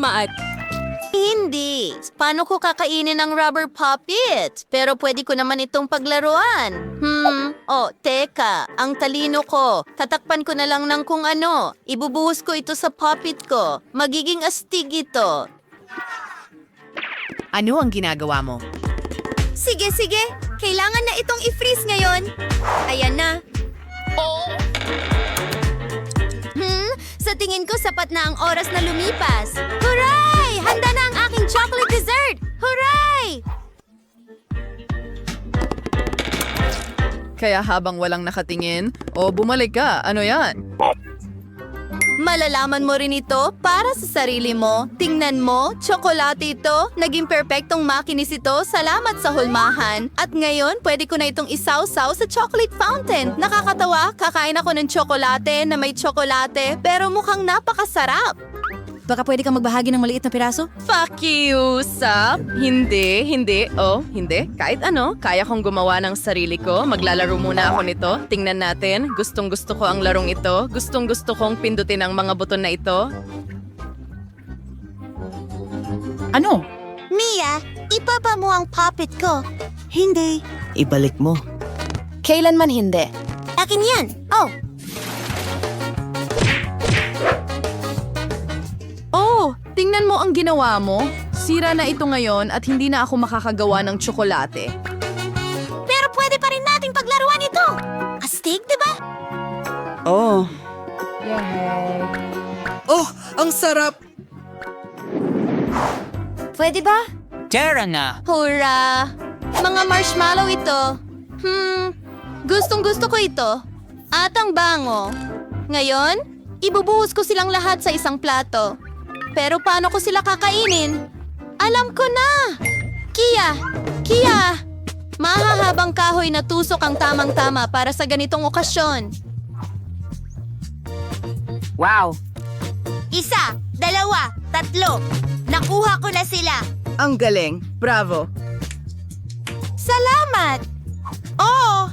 hindi. Paano ko kakainin ang rubber puppet? Pero pwede ko naman itong paglaruan. Oh, teka. Ang talino ko. Tatakpan ko na lang ng kung ano. Ibubuhos ko ito sa puppet ko. Magiging astig ito. ano ang ginagawa mo? Sige. Kailangan na itong i-freeze ngayon. Ayan na. Sa tingin ko, sapat na ang oras na lumipas. Hooray! Handa na ang aking chocolate dessert! Hooray! Kaya habang walang nakatingin, bumalik ka, ano yan? Malalaman mo rin ito para sa sarili mo. Tingnan mo, tsokolate ito. Naging perpektong makinis ito. Salamat sa hulmahan. At ngayon, pwede ko na itong isawsaw sa chocolate fountain. Nakakatawa, kakain ako ng tsokolate na may tsokolate, pero mukhang napakasarap. Baka pwede kang magbahagi ng maliit na piraso? Pakiusap? Hindi. Oh, hindi. Kahit ano, kaya kong gumawa ng sarili ko. Maglalaro muna ako nito. Tingnan natin. Gustong-gusto ko ang larong ito. Gustong-gusto kong pindutin ang mga buton na ito. Ano? Mia, ipapa mo ang puppet ko. Hindi. Ibalik mo. Kailanman hindi. Akin yan. Oh, Tingnan mo ang ginawa mo. Sira na ito ngayon at hindi na ako makakagawa ng tsokolate. pero pwede pa rin nating paglaruan ito. Astig, di ba? Oh, Oh, ang sarap. Pwede ba? Tara na! Hurra! Mga marshmallow ito. Gustong-gusto ko ito. At ang bango. Ngayon, ibubuhos ko silang lahat sa isang plato. Pero paano ko sila kakainin? Alam ko na! Kia! Mahahabang kahoy na tusok ang tamang-tama para sa ganitong okasyon. Wow! 1, 2, 3. Nakuha ko na sila. Ang galing. Bravo. Salamat! Oo!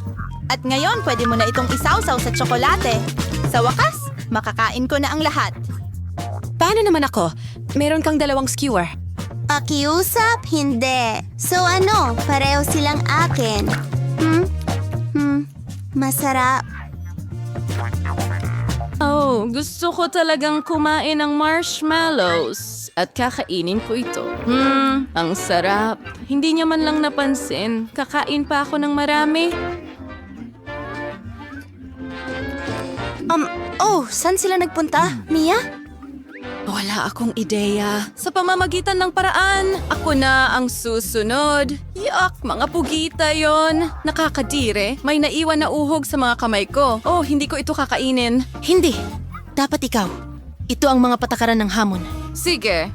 At ngayon, pwede mo na itong isawsaw sa tsokolate. Sa wakas, makakain ko na ang lahat. Paano naman ako? Meron kang 2 skewer. Pakiusap? Hindi. So ano, pareho silang akin. Masarap. Oh, gusto ko talagang kumain ng marshmallows. At kakainin ko ito. Ang sarap. Hindi niya man lang napansin. Kakain pa ako ng marami. Saan sila nagpunta? Mia? Wala akong ideya. Sa pamamagitan ng paraan, ako na ang susunod. Yak, mga pugita yon. Nakakadire. May naiwan na uhog sa mga kamay ko. Oh, hindi ko ito kakainin. Hindi. Dapat ikaw. Ito ang mga patakaran ng hamon. Sige.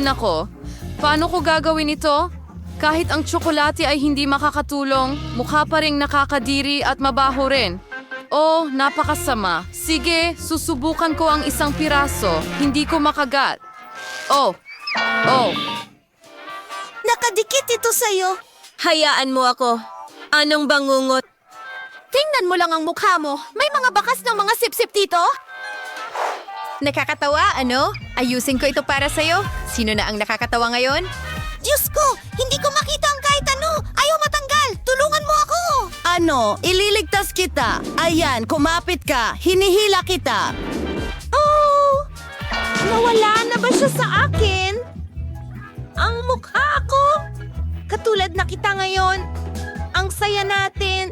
Nako, paano ko gagawin ito? Kahit ang tsokolate ay hindi makakatulong, mukha pa ring nakakadiri at mabaho rin. Oh, napakasama. Sige, susubukan ko ang isang piraso. Hindi ko makagat. Oh. Nakadikit ito sa'yo. Hayaan mo ako. Anong bangungot? Tingnan mo lang ang mukha mo. May mga bakas ng mga sip-sip dito. Nakakatawa, ano? Ayusin ko ito para sa'yo. Sino na ang nakakatawa ngayon? Diyos ko! Hindi ko makita ang kahit ano! Ayaw matanggal! Tulungan mo ako! Ano? Ililigtas kita. Ayan, kumapit ka. Hinihila kita. Oh! Nawala na ba siya sa akin? Ang mukha ko! Katulad na kita ngayon. Ang saya natin.